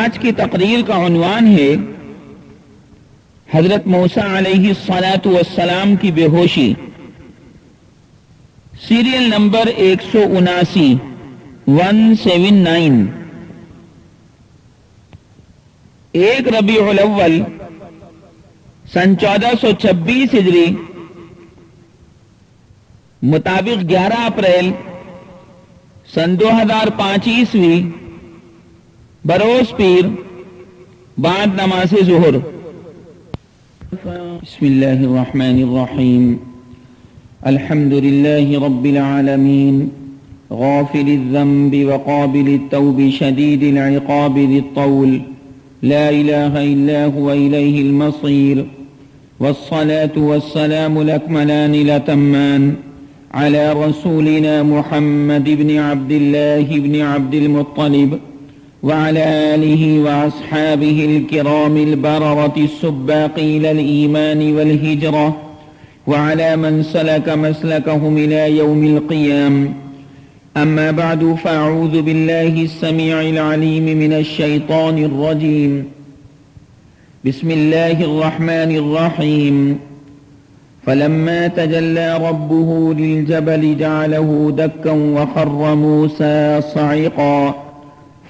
آج کی تقریر کا عنوان ہے حضرت موسیٰ علیہ الصلاۃ والسلام کی بے ہوشی، سیریل نمبر 179 179۔ 1 ربیع الاول سن 1426 ہجری مطابق 11 اپریل سن 2005 عیسوی بروز پیر بعد نماز ظہر۔ بسم اللہ الرحمن الرحیم، الحمد للہ رب العالمین، غافل الذنب وقابل التوب شدید العقاب ذی الطول، لا الہ الا هو الیہ المصیر، والصلاة والسلام الاکملان الاتمان على رسولنا محمد بن عبد الله بن عبد المطلب وعلى آله وأصحابه الكرام البررة السباقين الإيمان والهجرة وعلى من سلك مسلكهم إلى يوم القيام، أما بعد، فأعوذ بالله السميع العليم من الشيطان الرجيم، بسم الله الرحمن الرحيم، فلما تجلى ربه للجبل جعله دكا وخر موسى صعقا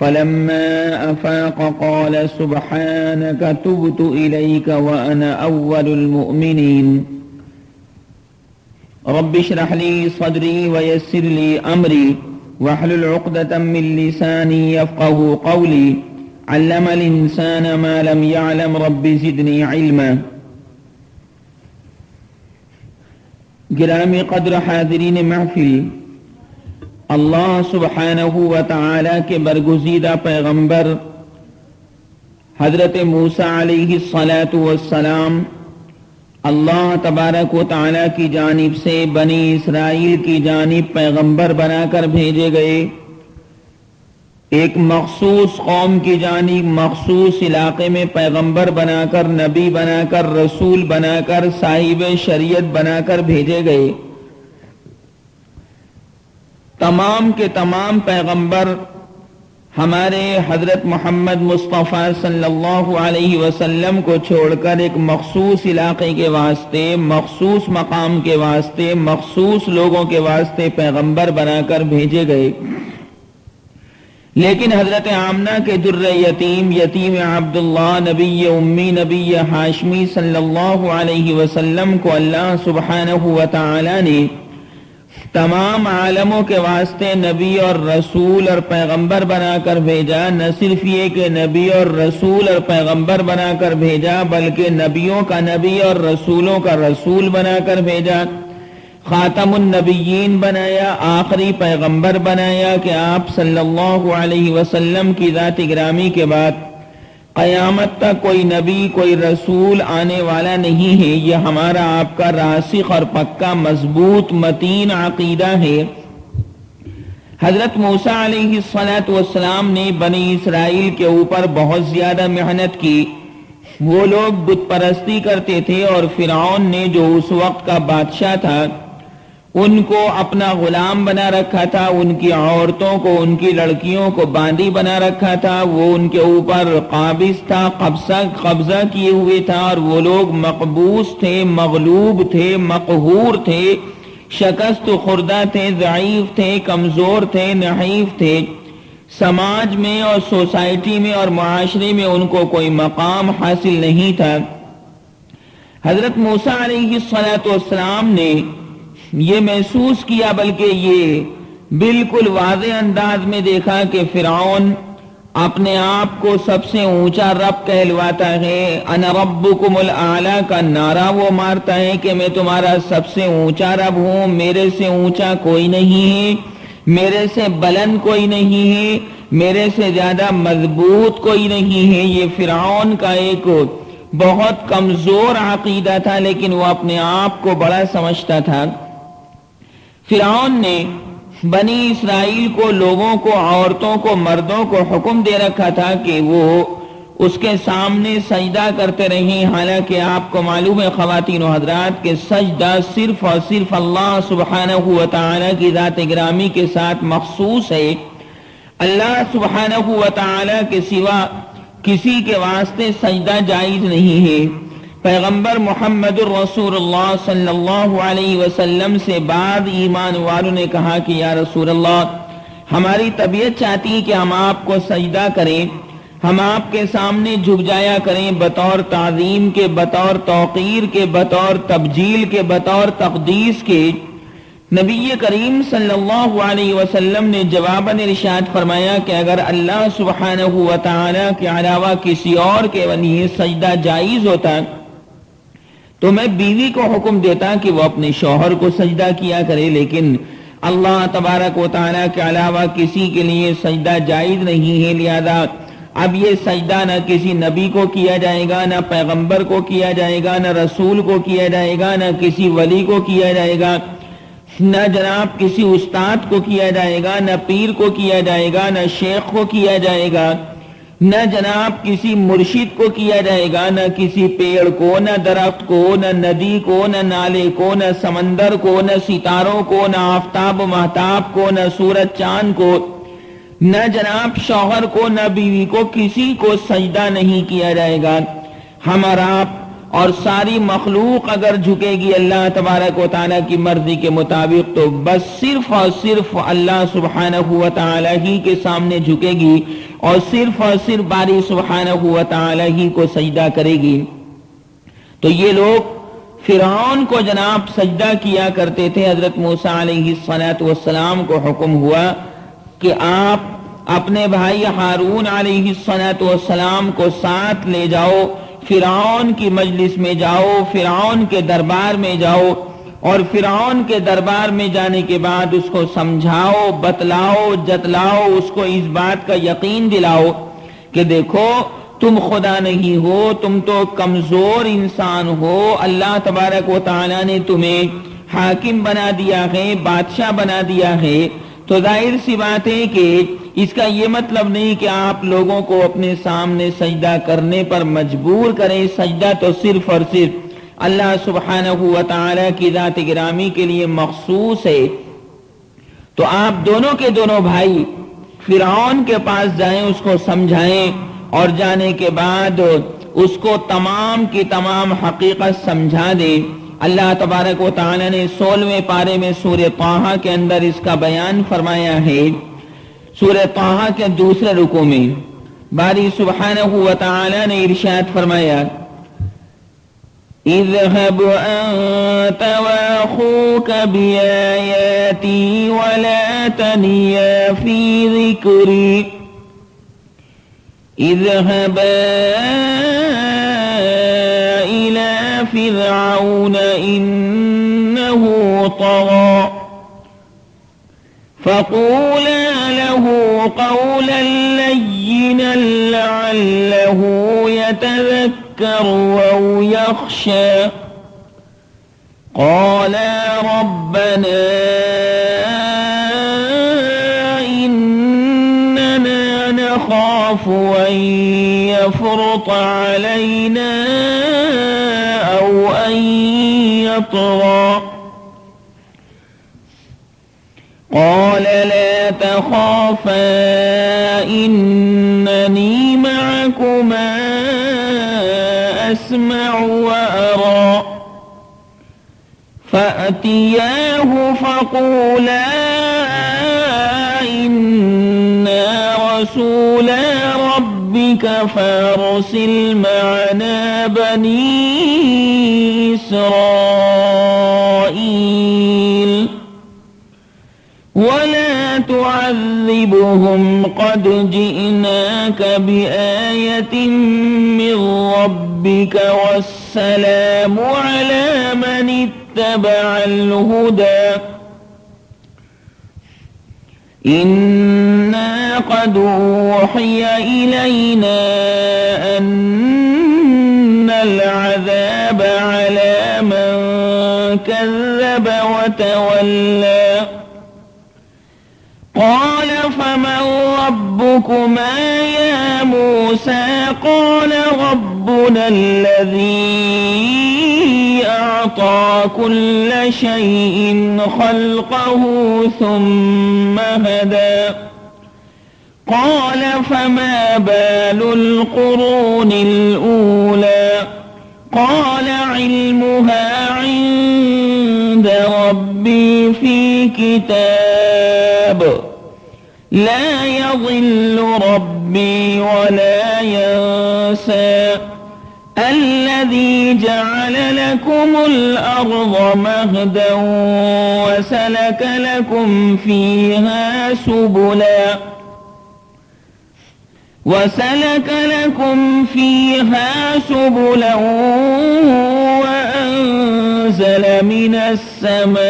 فلما أفاق قال سبحانك تبت إليك وأنا أول المؤمنين، رب اشرح لي صدري ويسر لي أمري واحلل عقدة من لساني يفقه قولي، علم الإنسان ما لم يعلم، رب زدني علما۔ گرامی قدر حاضرین محفل، اللہ سبحانہ و تعالی کے برگزیدہ پیغمبر حضرت موسیٰ علیہ الصلاۃ والسلام اللہ تبارک و تعالی کی جانب سے بنی اسرائیل کی جانب پیغمبر بنا کر بھیجے گئے، ایک مخصوص قوم کی جانب مخصوص علاقے میں پیغمبر بنا کر، نبی بنا کر، رسول بنا کر، صاحب شریعت بنا کر بھیجے گئے۔ تمام کے تمام پیغمبر ہمارے حضرت محمد مصطفیٰ صلی اللہ علیہ وسلم کو چھوڑ کر ایک مخصوص علاقے کے واسطے، مخصوص مقام کے واسطے، مخصوص لوگوں کے واسطے پیغمبر بنا کر بھیجے گئے، لیکن حضرت آمنہ کے در یتیم، یتیم عبداللہ، نبی امی، نبی ہاشمی صلی اللہ علیہ وسلم کو اللہ سبحانہ و تعالی نے تمام عالموں کے واسطے نبی اور رسول اور پیغمبر بنا کر بھیجا۔ نہ صرف یہ کہ نبی اور رسول اور پیغمبر بنا کر بھیجا، بلکہ نبیوں کا نبی اور رسولوں کا رسول بنا کر بھیجا، خاتم النبیین بنایا، آخری پیغمبر بنایا کہ آپ صلی اللہ علیہ وسلم کی ذات گرامی کے بعد قیامت تک کوئی نبی، کوئی رسول آنے والا نہیں ہے۔ یہ ہمارا آپ کا راسخ اور پکا مضبوط متین عقیدہ ہے۔ حضرت موسیٰ علیہ السلام نے بنی اسرائیل کے اوپر بہت زیادہ محنت کی۔ وہ لوگ بت پرستی کرتے تھے اور فرعون نے جو اس وقت کا بادشاہ تھا ان کو اپنا غلام بنا رکھا تھا، ان کی عورتوں کو، ان کی لڑکیوں کو باندی بنا رکھا تھا، وہ ان کے اوپر قابض تھا، قبضہ کیے ہوئے تھا، اور وہ لوگ مقبوض تھے، مغلوب تھے، مقہور تھے، شکست خوردہ تھے، ضعیف تھے، کمزور تھے، نحیف تھے۔ سماج میں اور سوسائٹی میں اور معاشرے میں ان کو کوئی مقام حاصل نہیں تھا۔ حضرت موسیٰ علیہ السلام نے یہ محسوس کیا، بلکہ یہ بالکل واضح انداز میں دیکھا کہ فرعون اپنے آپ کو سب سے اونچا رب کہلواتا ہے، انا ربکم الاعلی کا نعرہ وہ مارتا ہے کہ میں تمہارا سب سے اونچا رب ہوں، میرے سے اونچا کوئی نہیں ہے، میرے سے بلند کوئی نہیں ہے، میرے سے زیادہ مضبوط کوئی نہیں ہے۔ یہ فرعون کا ایک بہت کمزور عقیدہ تھا، لیکن وہ اپنے آپ کو بڑا سمجھتا تھا۔ فرعون نے بنی اسرائیل کو، لوگوں کو، عورتوں کو، مردوں کو حکم دے رکھا تھا کہ وہ اس کے سامنے سجدہ کرتے رہیں، حالانکہ آپ کو معلوم ہے خواتین و حضرات کہ سجدہ صرف اور صرف اللہ سبحانہ و تعالی کی ذات گرامی کے ساتھ مخصوص ہے۔ اللہ سبحانہ و تعالی کے سوا کسی کے واسطے سجدہ جائز نہیں ہے۔ پیغمبر محمد الرسول اللہ صلی اللہ علیہ وسلم سے بعد ایمان والوں نے کہا کہ یا رسول اللہ، ہماری طبیعت چاہتی ہے کہ ہم آپ کو سجدہ کریں، ہم آپ کے سامنے جھک جایا کریں، بطور تعظیم کے، بطور توقیر کے، بطور تبجیل کے، بطور تقدیس کے۔ نبی کریم صلی اللہ علیہ وسلم نے جواباً ارشاد فرمایا کہ اگر اللہ سبحانہ و تعالی کے علاوہ کسی اور کے لیے سجدہ جائز ہوتا تو میں بیوی کو حکم دیتا کہ وہ اپنے شوہر کو سجدہ کیا کرے، لیکن اللہ تبارک و تعالی کے علاوہ کسی کے لیے سجدہ جائز نہیں ہے، لہذا اب یہ سجدہ نہ کسی نبی کو کیا جائے گا، نہ پیغمبر کو کیا جائے گا، نہ رسول کو کیا جائے گا، نہ کسی ولی کو کیا جائے گا، نہ جناب کسی استاد کو کیا جائے گا، نہ پیر کو کیا جائے گا، نہ شیخ کو کیا جائے گا، نہ جناب کسی مرشد کو کیا جائے گا، نہ کسی پیڑ کو، نہ درخت کو، نہ ندی کو، نہ نالے کو، نہ سمندر کو، نہ ستاروں کو، نہ آفتاب و مہتاب کو، نہ سورج چاند کو، نہ جناب شوہر کو، نہ بیوی کو، کسی کو سجدہ نہیں کیا جائے گا۔ ہمارا اور ساری مخلوق اگر جھکے گی اللہ تبارک و تعالیٰ کی مرضی کے مطابق تو بس صرف اور صرف اللہ سبحانہ و تعالیٰ ہی کے سامنے جھکے گی، اور صرف اور صرف باری سبحانہ و تعالیٰ ہی کو سجدہ کرے گی۔ تو یہ لوگ فرعون کو جناب سجدہ کیا کرتے تھے۔ حضرت موسیٰ علیہ السلام کو حکم ہوا کہ آپ اپنے بھائی ہارون علیہ السلام کو ساتھ لے جاؤ، فرعون کی مجلس میں جاؤ، فرعون کے دربار میں جاؤ، اور فرعون کے دربار میں جانے کے بعد اس کو سمجھاؤ، بتلاؤ، جتلاؤ، اس کو اس بات کا یقین دلاؤ کہ دیکھو تم خدا نہیں ہو، تم تو کمزور انسان ہو، اللہ تبارک و تعالیٰ نے تمہیں حاکم بنا دیا ہے، بادشاہ بنا دیا ہے۔ تو ظاہر سی بات ہے کہ اس کا یہ مطلب نہیں کہ آپ لوگوں کو اپنے سامنے سجدہ کرنے پر مجبور کریں، سجدہ تو صرف اور صرف اللہ سبحانہ و تعالی کی ذات گرامی کے لیے مخصوص ہے۔ تو آپ دونوں کے دونوں بھائی فرعون کے پاس جائیں، اس کو سمجھائیں، اور جانے کے بعد اس کو تمام کی تمام حقیقت سمجھا دیں۔ اللہ تبارک و تعالی نے 16ویں پارے میں سورہ طٰہٰ کے اندر اس کا بیان فرمایا ہے۔ سورہ طٰہٰ کے دوسرے رکوع میں باری سبحانہ و تعالی نے ارشاد فرمایا اذهب أنت وأخوك بآياتي ولا تنيا في ذكري اذهبا إلى فرعون إنه طغى فقولا له قولا لينا لعله يتذكر أو يخشى قالا ربنا إننا نخاف أن يفرط علينا أو أن يطغى قال لا تخافا إنني معكما أسمع وأرى فأتياه فقولا إنا رسولا ربك فارسل معنا بني إسرائيل ولا تعذبهم قد جئناك بآية من ربك والسلام على من اتبع الهدى إنا قد أوحي إلينا أن العذاب على من كذب وتولى قال فمن ربكما يا موسى قال ربنا الذي أعطى كل شيء خلقه ثم هدى قال فما بال القرون الأولى قال علمها عند ربي في كتاب لا يضل ربي ولا ينسى الذي جعل لكم الأرض مهدا وسلك لكم فيها سبلا وأنزل من السماء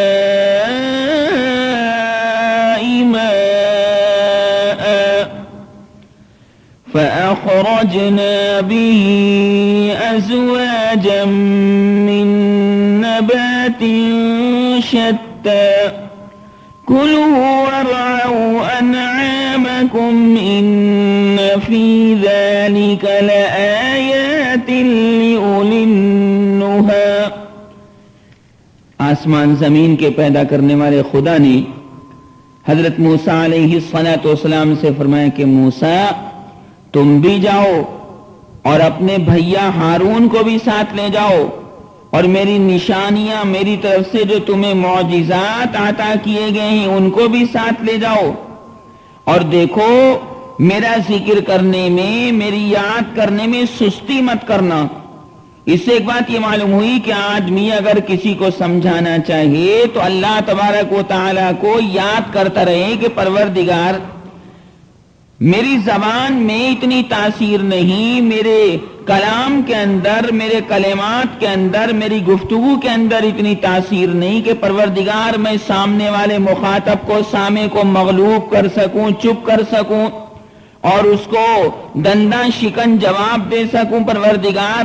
ماء فأخرجنا به أزواجا من نبات شتى كلوا وارعوا أنعامكم إن في ذلك لآيات لأولي النهى. آسمان زمین کے پیدا کرنے والے خدا نے حضرت موسیٰ علیہ السلام سے فرمایا کہ موسیٰ تم بھی جاؤ اور اپنے بھیا ہارون کو بھی ساتھ لے جاؤ اور میری نشانیاں میری طرف سے جو تمہیں معجزات عطا کیے گئے ہیں ان کو بھی ساتھ لے جاؤ اور دیکھو میرا ذکر کرنے میں میری یاد کرنے میں سستی مت کرنا. اس سے ایک بات یہ معلوم ہوئی کہ آدمی اگر کسی کو سمجھانا چاہیے تو اللہ تبارک و تعالیٰ کو یاد کرتا رہے کہ پروردگار میری زبان میں اتنی تاثیر نہیں، میرے کلام کے اندر میرے کلمات کے اندر میری گفتگو کے اندر اتنی تاثیر نہیں کہ پروردگار میں سامنے والے مخاطب کو سامع کو مغلوب کر سکوں، چپ کر سکوں اور اس کو دنداں شکن جواب دے سکوں. پروردگار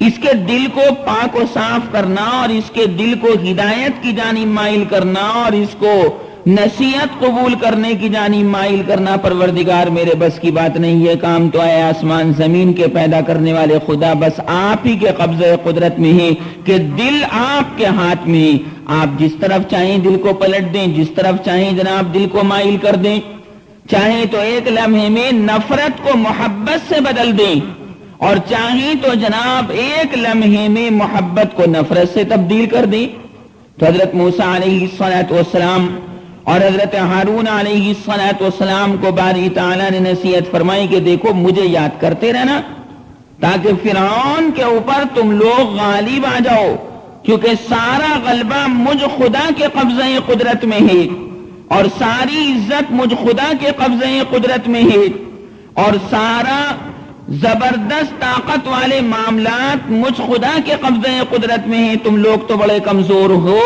اس کے دل کو پاک و صاف کرنا اور اس کے دل کو ہدایت کی جانب مائل کرنا اور اس کو نصیحت قبول کرنے کی جانب مائل کرنا پروردگار میرے بس کی بات نہیں. یہ کام تو ہے آسمان زمین کے پیدا کرنے والے خدا بس آپ ہی کے قبضہ قدرت میں ہے کہ دل آپ کے ہاتھ میں ہے. آپ جس طرف چاہیں دل کو پلٹ دیں، جس طرف چاہیں جناب دل کو مائل کر دیں. چاہیں تو ایک لمحے میں نفرت کو محبت سے بدل دیں اور چاہیں تو جناب ایک لمحے میں محبت کو نفرت سے تبدیل کر دیں. تو حضرت موسیٰ علیہ السلام اور حضرت ہارون علیہ السلام کو باری تعالیٰ نے نصیحت فرمائی کہ دیکھو مجھے یاد کرتے رہنا تاکہ فرعون کے اوپر تم لوگ غالب آ جاؤ، کیونکہ سارا غلبہ مجھ خدا کے قبضہ قدرت میں ہے اور ساری عزت مجھ خدا کے قبضہ قدرت میں ہے اور سارا زبردست طاقت والے معاملات مجھ خدا کے قبضہ قدرت میں ہیں. تم لوگ تو بڑے کمزور ہو،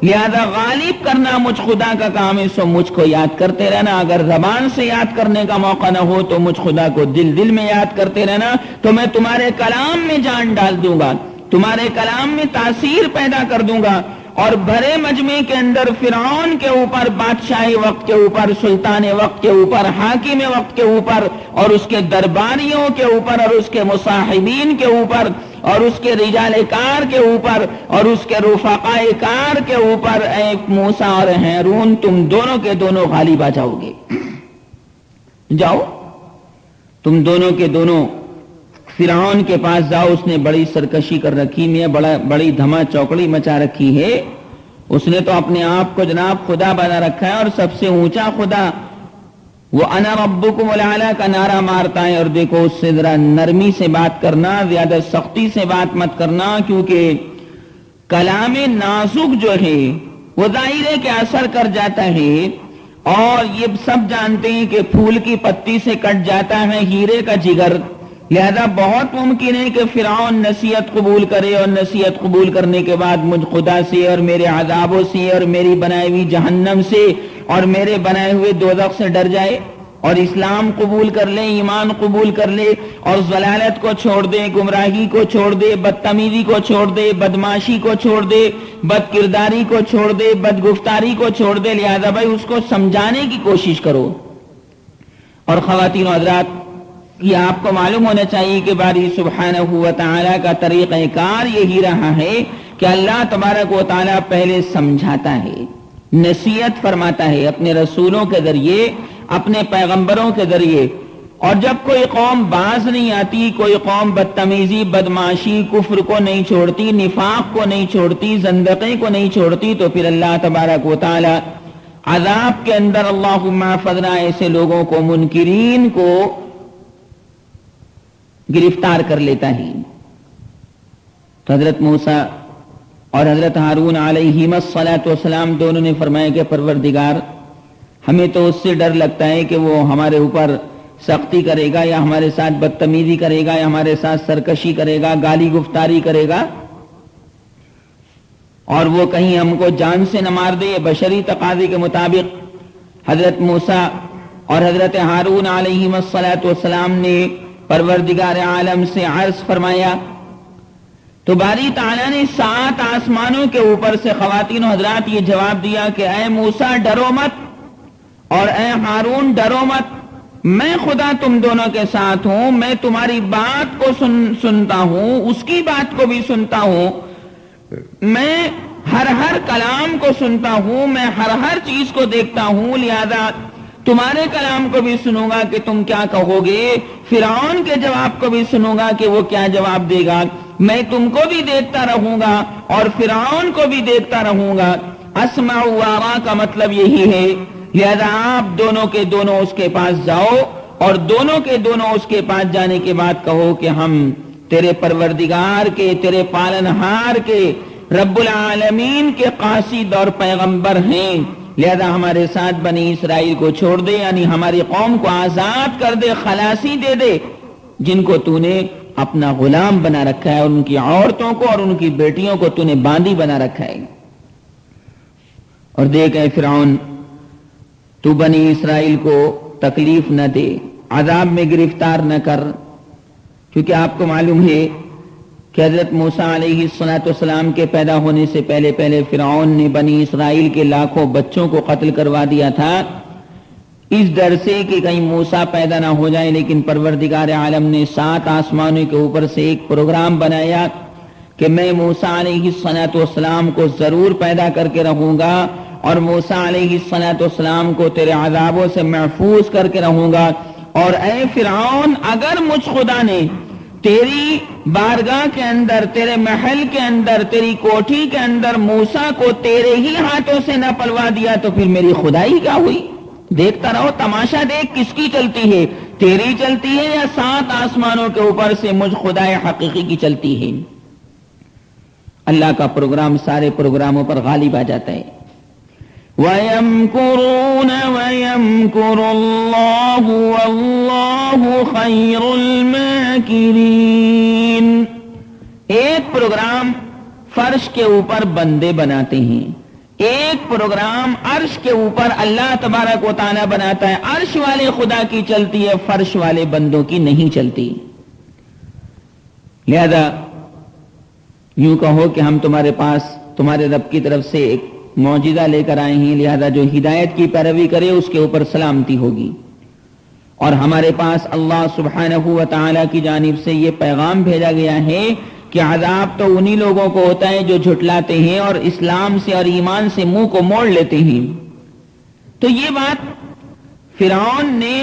لہذا غالب کرنا مجھ خدا کا کام ہے، سو مجھ کو یاد کرتے رہنا. اگر زبان سے یاد کرنے کا موقع نہ ہو تو مجھ خدا کو دل میں یاد کرتے رہنا، تو میں تمہارے کلام میں جان ڈال دوں گا، تمہارے کلام میں تاثیر پیدا کر دوں گا اور بھرے مجمع کے اندر فرعون کے اوپر، بادشاہ وقت کے اوپر، سلطان وقت کے اوپر، حاکم وقت کے اوپر اور اس کے درباریوں کے اوپر اور اس کے مصاحبین کے اوپر اور اس کے رجال کار کے اوپر اور اس کے رفقاء کار کے اوپر ایک موسیٰ اور ہارون تم دونوں کے دونوں غالب آ جاؤ گے. جاؤ تم دونوں کے دونوں فرعون کے پاس جاؤ. اس نے بڑی سرکشی کر رکھی ہے، بڑی دھما چوکڑی مچا رکھی ہے. اس نے تو اپنے آپ کو جناب خدا بنا رکھا ہے اور سب سے اونچا خدا وہ انا ربکم الاعلی کا نعرہ مارتا ہے. اور دیکھو اس سے ذرا نرمی سے بات کرنا، زیادہ سختی سے بات مت کرنا، کیونکہ کلام نازک جو ہے وہ ظاہر ہے کہ اثر کر جاتا ہے اور یہ سب جانتے ہیں کہ پھول کی پتی سے کٹ جاتا ہے ہیرے کا جگر. لہذا بہت ممکن ہے کہ فرعون نصیحت قبول کرے اور نصیحت قبول کرنے کے بعد مجھ خدا سے اور میرے عذابوں سے اور میری بنائی ہوئی جہنم سے اور میرے بنائے ہوئے دوزخ سے ڈر جائے اور اسلام قبول کر لے، ایمان قبول کر لے اور ضلالت کو چھوڑ دے، گمراہی کو چھوڑ دے، بدتمیزی کو چھوڑ دے، بدماشی کو چھوڑ دے، بد کرداری کو چھوڑ دے، بد گفتاری کو چھوڑ دے. لہذا بھائی اس کو سمجھانے کی کوشش کرو. اور خواتین و حضرات، یہ آپ کو معلوم ہونا چاہیے کہ باری سبحانہ و تعالیٰ کا طریقہ کار یہی رہا ہے کہ اللہ تبارک و تعالیٰ پہلے سمجھاتا ہے، نصیحت فرماتا ہے، اپنے رسولوں کے ذریعے اپنے پیغمبروں کے ذریعے، اور جب کوئی قوم باز نہیں آتی، کوئی قوم بدتمیزی، بدمعاشی، کفر کو نہیں چھوڑتی، نفاق کو نہیں چھوڑتی، زندقے کو نہیں چھوڑتی، تو پھر اللہ تبارک و تعالی عذاب کے اندر اللہم احفظنا ایسے لوگوں کو، منکرین کو گرفتار کر لیتا ہی۔ تو حضرت موسیٰ اور حضرت ہارون علیہم الصلاۃ والسلام دونوں نے فرمایا کہ پروردگار، ہمیں تو اس سے ڈر لگتا ہے کہ وہ ہمارے اوپر سختی کرے گا، یا ہمارے ساتھ بدتمیزی کرے گا، یا ہمارے ساتھ سرکشی کرے گا، گالی گفتاری کرے گا، اور وہ کہیں ہم کو جان سے نہ مار دے۔ بشری تقاضے کے مطابق حضرت موسیٰ اور حضرت ہارون علیہم الصلاۃ والسلام نے پروردگار عالم سے عرض فرمایا، تو باری تعالیٰ نے 7 آسمانوں کے اوپر سے خواتین و حضرات یہ جواب دیا کہ اے موسیٰ ڈرو مت، اور اے ہارون ڈرو مت، میں خدا تم دونوں کے ساتھ ہوں، میں تمہاری بات کو سنتا ہوں، اس کی بات کو بھی سنتا ہوں، میں ہر کلام کو سنتا ہوں، میں ہر چیز کو دیکھتا ہوں، لہذا تمہارے کلام کو بھی سنوں گا کہ تم کیا کہو گے، فرعون کے جواب کو بھی سنوں گا کہ وہ کیا جواب دے گا، میں تم کو بھی دیکھتا رہوں گا اور فرعون کو بھی دیکھتا رہوں گا۔ اسمع و ارا کا مطلب یہی ہے، لہذا آپ دونوں کے دونوں اس کے پاس جاؤ، اور دونوں کے دونوں اس کے پاس جانے کے بعد کہو کہ ہم تیرے پروردگار کے، تیرے پالنہار کے، رب العالمین کے قاصد اور پیغمبر ہیں، لہذا ہمارے ساتھ بنی اسرائیل کو چھوڑ دے، یعنی ہماری قوم کو آزاد کر دے، خلاصی دے دے، جن کو تو نے اپنا غلام بنا رکھا ہے، ان کی عورتوں کو اور ان کی بیٹیوں کو تو نے باندی بنا رکھا ہے۔ اور دیکھ اے فرعون، تو بنی اسرائیل کو تکلیف نہ دے، عذاب میں گرفتار نہ کر، کیونکہ آپ کو معلوم ہے کہ حضرت موسیٰ علیہ السلام کے پیدا ہونے سے پہلے فرعون نے بنی اسرائیل کے لاکھوں بچوں کو قتل کروا دیا تھا، اس ڈر سے کہ کہیں موسیٰ پیدا نہ ہو جائے، لیکن پروردگار عالم نے 7 آسمانوں کے اوپر سے ایک پروگرام بنایا کہ میں موسیٰ علیہ السلام کو ضرور پیدا کر کے رہوں گا، اور موسیٰ علیہ السلام کو تیرے عذابوں سے محفوظ کر کے رہوں گا، اور اے فرعون اگر مجھ خدا نے تیری بارگاہ کے اندر، تیرے محل کے اندر، تیری کوٹھی کے اندر موسیٰ کو تیرے ہی ہاتھوں سے نہ پلوا دیا تو پھر میری خدائی کیا ہوئی؟ دیکھتا رہو، تماشا دیکھ کس کی چلتی ہے، تیری چلتی ہے یا 7 آسمانوں کے اوپر سے مجھ خدائے حقیقی کی چلتی ہے؟ اللہ کا پروگرام سارے پروگراموں پر غالب آ جاتا ہے۔ وَيَمْكُرُونَ وَيَمْكُرُ اللَّهُ وَاللَّهُ خَيْرُ الْمَاكِرِينَ۔ ایک پروگرام فرش کے اوپر بندے بناتے ہیں، ایک پروگرام عرش کے اوپر اللہ تبارک و تعالی بناتا ہے، عرش والے خدا کی چلتی ہے، فرش والے بندوں کی نہیں چلتی۔ لہذا یوں کہو کہ ہم تمہارے پاس تمہارے رب کی طرف سے ایک معجزہ لے کر آئے ہیں، لہذا جو ہدایت کی پیروی کرے اس کے اوپر سلامتی ہوگی، اور ہمارے پاس اللہ سبحانہ و تعالی کی جانب سے یہ پیغام بھیجا گیا ہے کہ عذاب تو انہی لوگوں کو ہوتا ہے جو جھٹلاتے ہیں اور اسلام سے اور ایمان سے منہ کو موڑ لیتے ہیں۔ تو یہ بات فرعون نے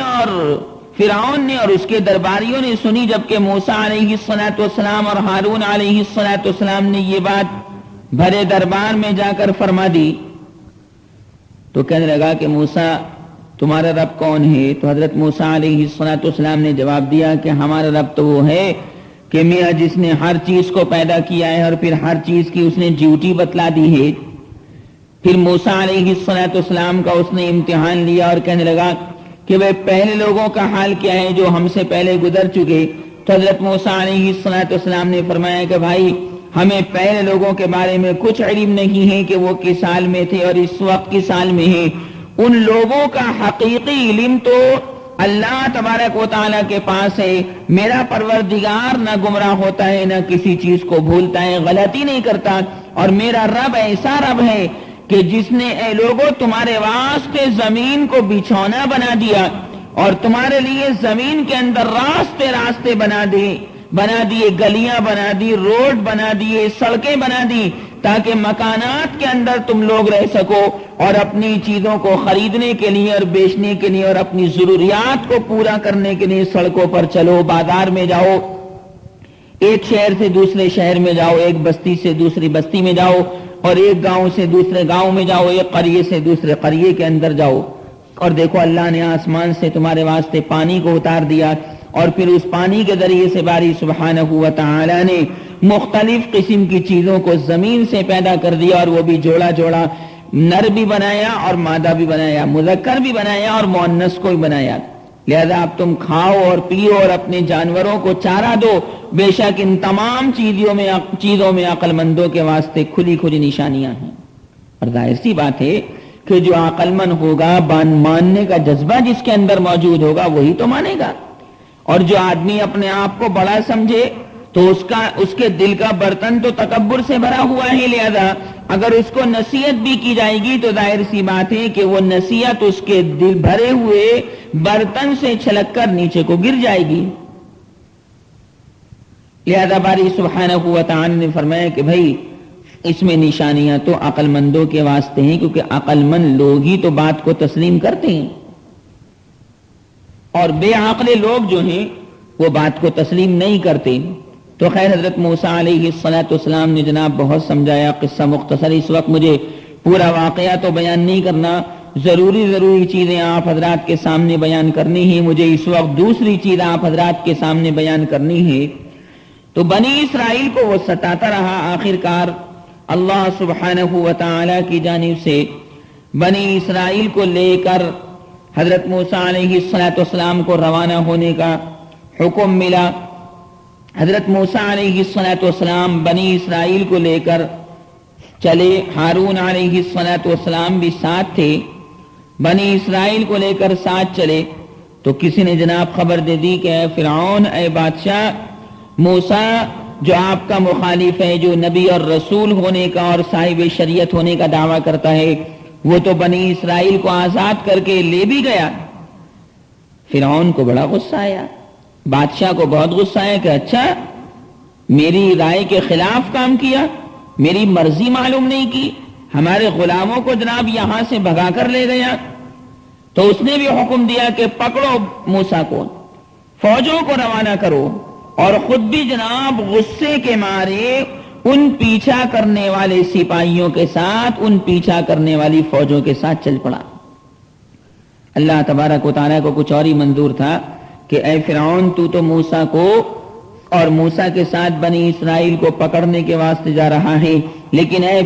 اور اس کے درباریوں نے سنی، جبکہ موسیٰ علیہ السلام اور ہارون علیہ السلام نے یہ بات بھرے دربار میں جا کر فرما دی، تو کہنے لگا کہ موسیٰ تمہارا رب کون ہے؟ تو حضرت موسیٰ علیہ السلام نے جواب دیا کہ ہمارا رب تو وہ ہے کہ میاں جس نے ہر چیز کو پیدا کیا ہے اور پھر ہر چیز کی اس نے ڈیوٹی بتلا دی ہے۔ پھر موسیٰ علیہ السلام کا اس نے امتحان لیا اور کہنے لگا کہ وہ پہلے لوگوں کا حال کیا ہے جو ہم سے پہلے گزر چکے؟ تو حضرت موسیٰ علیہ السلام نے فرمایا کہ بھائی ہمیں پہلے لوگوں کے بارے میں کچھ علم نہیں ہے کہ وہ کس سال میں تھے اور اس وقت کس سال میں ہیں، ان لوگوں کا حقیقی علم تو اللہ تبارک و تعالیٰ کے پاس ہے۔ میرا پروردگار نہ گمراہ ہوتا ہے، نہ کسی چیز کو بھولتا ہے، غلطی نہیں کرتا، اور میرا رب ایسا رب ہے کہ جس نے اے لوگوں تمہارے واسطے زمین کو بچھونا بنا دیا اور تمہارے لیے زمین کے اندر راستے بنا دی، بنا دیے، گلیاں بنا دی، روڈ بنا دیے، سڑکیں بنا دی تاکہ مکانات کے اندر تم لوگ رہ سکو اور اپنی چیزوں کو خریدنے کے لیے اور بیچنے کے لیے اور اپنی ضروریات کو پورا کرنے کے لیے سڑکوں پر چلو، بازار میں جاؤ، ایک شہر سے دوسرے شہر میں جاؤ، ایک بستی سے دوسری بستی میں جاؤ، اور ایک گاؤں سے دوسرے گاؤں میں جاؤ، ایک قریے سے دوسرے قریے کے اندر جاؤ، اور دیکھو اللہ نے آسمان سے تمہارے واسطے پانی کو اتار دیا، اور پھر اس پانی کے ذریعے سے باری سبحانہ و تعالی نے مختلف قسم کی چیزوں کو زمین سے پیدا کر دیا، اور وہ بھی جوڑا جوڑا، نر بھی بنایا اور مادہ بھی بنایا، مذکر بھی بنایا اور مؤنث کو بھی بنایا، لہذا اب تم کھاؤ اور پیو اور اپنے جانوروں کو چارہ دو، بے شک ان تمام چیزوں میں عقل مندوں کے واسطے کھلی کھلی نشانیاں ہیں۔ اور ظاہر سی بات ہے کہ جو عقل مند ہوگا، ماننے کا جذبہ جس کے اندر موجود ہوگا وہی تو مانے گا، اور جو آدمی اپنے آپ کو بڑا سمجھے تو اس کے دل کا برتن تو تکبر سے بھرا ہوا ہے، لہذا اگر اس کو نصیحت بھی کی جائے گی تو ظاہر سی بات ہے کہ وہ نصیحت اس کے دل بھرے ہوئے برتن سے چھلک کر نیچے کو گر جائے گی۔ لہذا باری سبحانہ و تعالی نے فرمایا کہ بھائی اس میں نشانیاں تو عقل مندوں کے واسطے ہیں، کیونکہ عقل مند لوگ ہی تو بات کو تسلیم کرتے ہیں، اور بے عقل لوگ جو ہیں وہ بات کو تسلیم نہیں کرتے۔ تو خیر حضرت موسیٰ علیہ السلام نے جناب بہت سمجھایا، قصہ مختصر، اس وقت مجھے پورا واقعہ تو بیان نہیں کرنا، ضروری چیزیں آپ حضرات کے سامنے بیان کرنی ہیں، مجھے اس وقت دوسری چیز آپ حضرات کے سامنے بیان کرنی ہے۔ تو بنی اسرائیل کو وہ ستاتا رہا، آخر کار اللہ سبحانہ و تعالی کی جانب سے بنی اسرائیل کو لے کر حضرت موسیٰ علیہ السلام کو روانہ ہونے کا حکم ملا۔ حضرت موسیٰ علیہ السلام بنی اسرائیل کو لے کر چلے، ہارون علیہ السلام بھی ساتھ تھے، بنی اسرائیل کو لے کر ساتھ چلے، تو کسی نے جناب خبر دے دی کہ اے فرعون، اے بادشاہ، موسیٰ جو آپ کا مخالف ہے، جو نبی اور رسول ہونے کا اور صاحب شریعت ہونے کا دعویٰ کرتا ہے، وہ تو بنی اسرائیل کو آزاد کر کے لے بھی گیا۔ فرعون کو بڑا غصہ آیا، بادشاہ کو بہت غصہ آیا کہ اچھا میری رائے کے خلاف کام کیا، میری مرضی معلوم نہیں کی، ہمارے غلاموں کو جناب یہاں سے بھگا کر لے گیا۔ تو اس نے بھی حکم دیا کہ پکڑو موسیٰ کو، فوجوں کو روانہ کرو، اور خود بھی جناب غصے کے مارے ان پیچھا کرنے والے سپاہیوں کے ساتھ، ان پیچھا کرنے والی فوجوں کے ساتھ چل پڑا۔ اللہ تبارک و تعالیٰ کو کچھ اور ہی منظور تھا کہ اے فرعون، تو موسیٰ کو اور موسیٰ کے ساتھ بنی اسرائیل کو پکڑنے کے واسطے جا رہا ہے، لیکن اے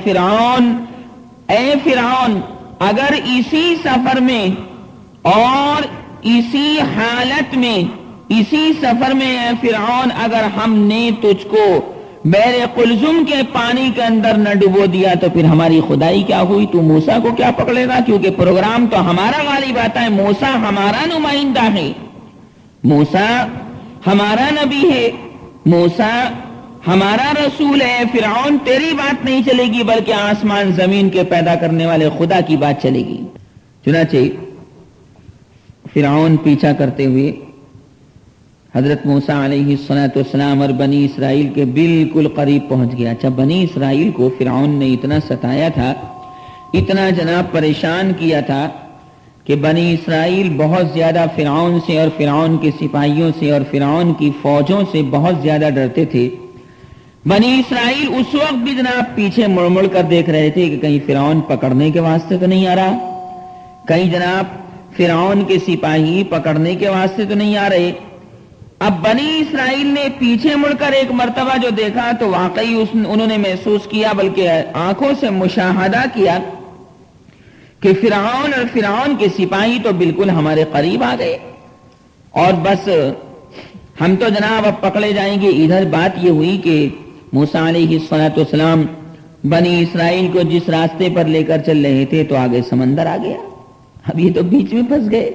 فرعون اگر اسی سفر میں اور اسی حالت میں، اسی سفر میں اے فرعون اگر ہم نے تجھ کو بحر قلزم کے پانی کے اندر نہ ڈبو دیا تو پھر ہماری خدائی کیا ہوئی؟ تو موسیٰ کو کیا پکڑے گا؟ کیونکہ پروگرام تو ہمارا غالب آتا ہے، موسیٰ ہمارا نمائندہ ہے، موسیٰ ہمارا نبی ہے، موسیٰ ہمارا رسول ہے۔ فرعون تیری بات نہیں چلے گی، بلکہ آسمان زمین کے پیدا کرنے والے خدا کی بات چلے گی۔ چنانچہ فرعون پیچھا کرتے ہوئے حضرت موسیٰ علیہ السلام اور بنی اسرائیل کے بالکل قریب پہنچ گیا۔ اچھا، بنی اسرائیل کو فرعون نے اتنا ستایا تھا، اتنا جناب پریشان کیا تھا کہ بنی اسرائیل بہت زیادہ فرعون سے اور فرعون کے سپاہیوں سے اور فرعون کی فوجوں سے بہت زیادہ ڈرتے تھے۔ بنی اسرائیل اس وقت بھی جناب پیچھے مڑ مڑ کر دیکھ رہے تھے کہ کہیں فرعون پکڑنے کے واسطے تو نہیں آ رہا، کہیں جناب فرعون کے سپاہی پکڑنے کے واسطے تو نہیں آ رہے۔ اب بنی اسرائیل نے پیچھے مڑ کر ایک مرتبہ جو دیکھا تو واقعی انہوں نے محسوس کیا، بلکہ آنکھوں سے مشاہدہ کیا کہ فرعون اور فرعون کے سپاہی تو بالکل ہمارے قریب آ گئے، اور بس ہم تو جناب اب پکڑے جائیں گے۔ ادھر بات یہ ہوئی کہ موسیٰ علیہ السلام بنی اسرائیل کو جس راستے پر لے کر چل رہے تھے تو آگے سمندر آ گیا، اب یہ تو بیچ میں پھنس گئے،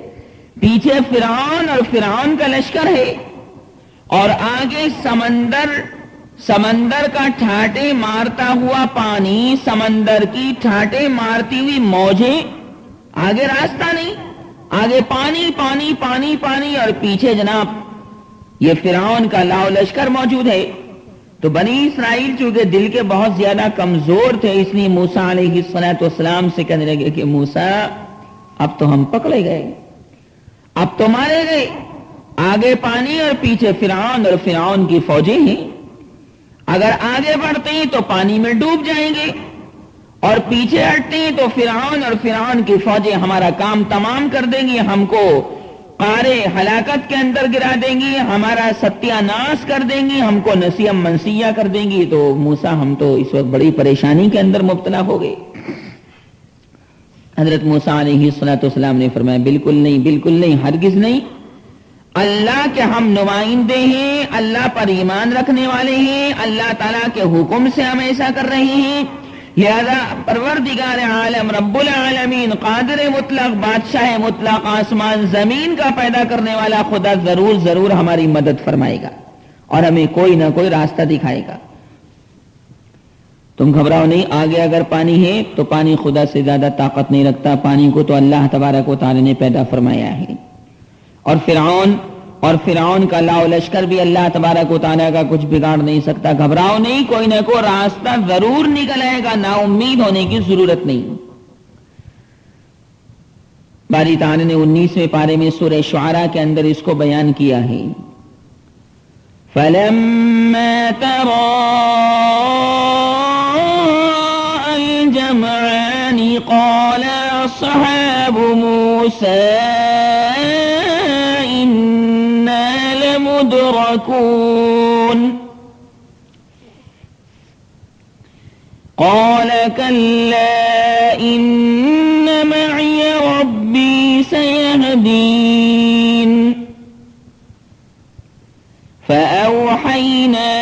پیچھے فرعون اور فرعون کا لشکر ہے، اور آگے سمندر کا ٹھاٹے مارتا ہوا پانی، سمندر کی ٹھاٹے مارتی ہوئی موجیں، آگے راستہ نہیں، آگے پانی پانی پانی پانی، اور پیچھے جناب یہ فرعون کا لاؤ لشکر موجود ہے. تو بنی اسرائیل چونکہ دل کے بہت زیادہ کمزور تھے، اس لیے موسیٰ علیہ السلام سے کہنے لگے کہ موسیٰ اب تو ہم پکڑے گئے، اب تو مارے گئے، آگے پانی اور پیچھے فرعون اور فرعون کی فوجیں ہیں، اگر آگے بڑھتے ہیں تو پانی میں ڈوب جائیں گے اور پیچھے ہٹتے ہیں تو فرعون اور فرعون کی فوجیں ہمارا کام تمام کر دیں گی، ہم کو قعر ہلاکت کے اندر گرا دیں گی، ہمارا ستیہ ناش کر دیں گی، ہم کو نسیم منسیہ کر دیں گی. تو موسیٰ ہم تو اس وقت بڑی پریشانی کے اندر مبتلا ہو گئے. حضرت موسیٰ علیہ السلام نے فرمایا بالکل نہیں، بالکل نہیں، ہرگز نہیں. اللہ کے ہم نمائندے ہیں، اللہ پر ایمان رکھنے والے ہیں، اللہ تعالیٰ کے حکم سے ہم ایسا کر رہے ہیں، لہذا پروردگار عالم رب العالمین قادر مطلق بادشاہ مطلق آسمان زمین کا پیدا کرنے والا خدا ضرور ضرور ہماری مدد فرمائے گا اور ہمیں کوئی نہ کوئی راستہ دکھائے گا. تم گھبراؤ نہیں، آگے اگر پانی ہے تو پانی خدا سے زیادہ طاقت نہیں رکھتا، پانی کو تو اللہ تبارک و تعالی نے پیدا فرمایا ہے. اور فرعون کا لاؤ لشکر بھی اللہ تبارک و تعالیٰ کا کچھ بگاڑ نہیں سکتا. گھبراؤ نہیں، کوئی نہ کوئی راستہ ضرور نکل آئے گا، نا امید ہونے کی ضرورت نہیں. باری تعالیٰ نے 19ویں پارے میں سورہ شعراء کے اندر اس کو بیان کیا ہے. فَلَمَّا تَرَاءَ الْجَمْعَانِ قَالَ أَصْحَابُ مُوسَىٰ مدركون قال كلا إن معي ربي سيهدين فأوحينا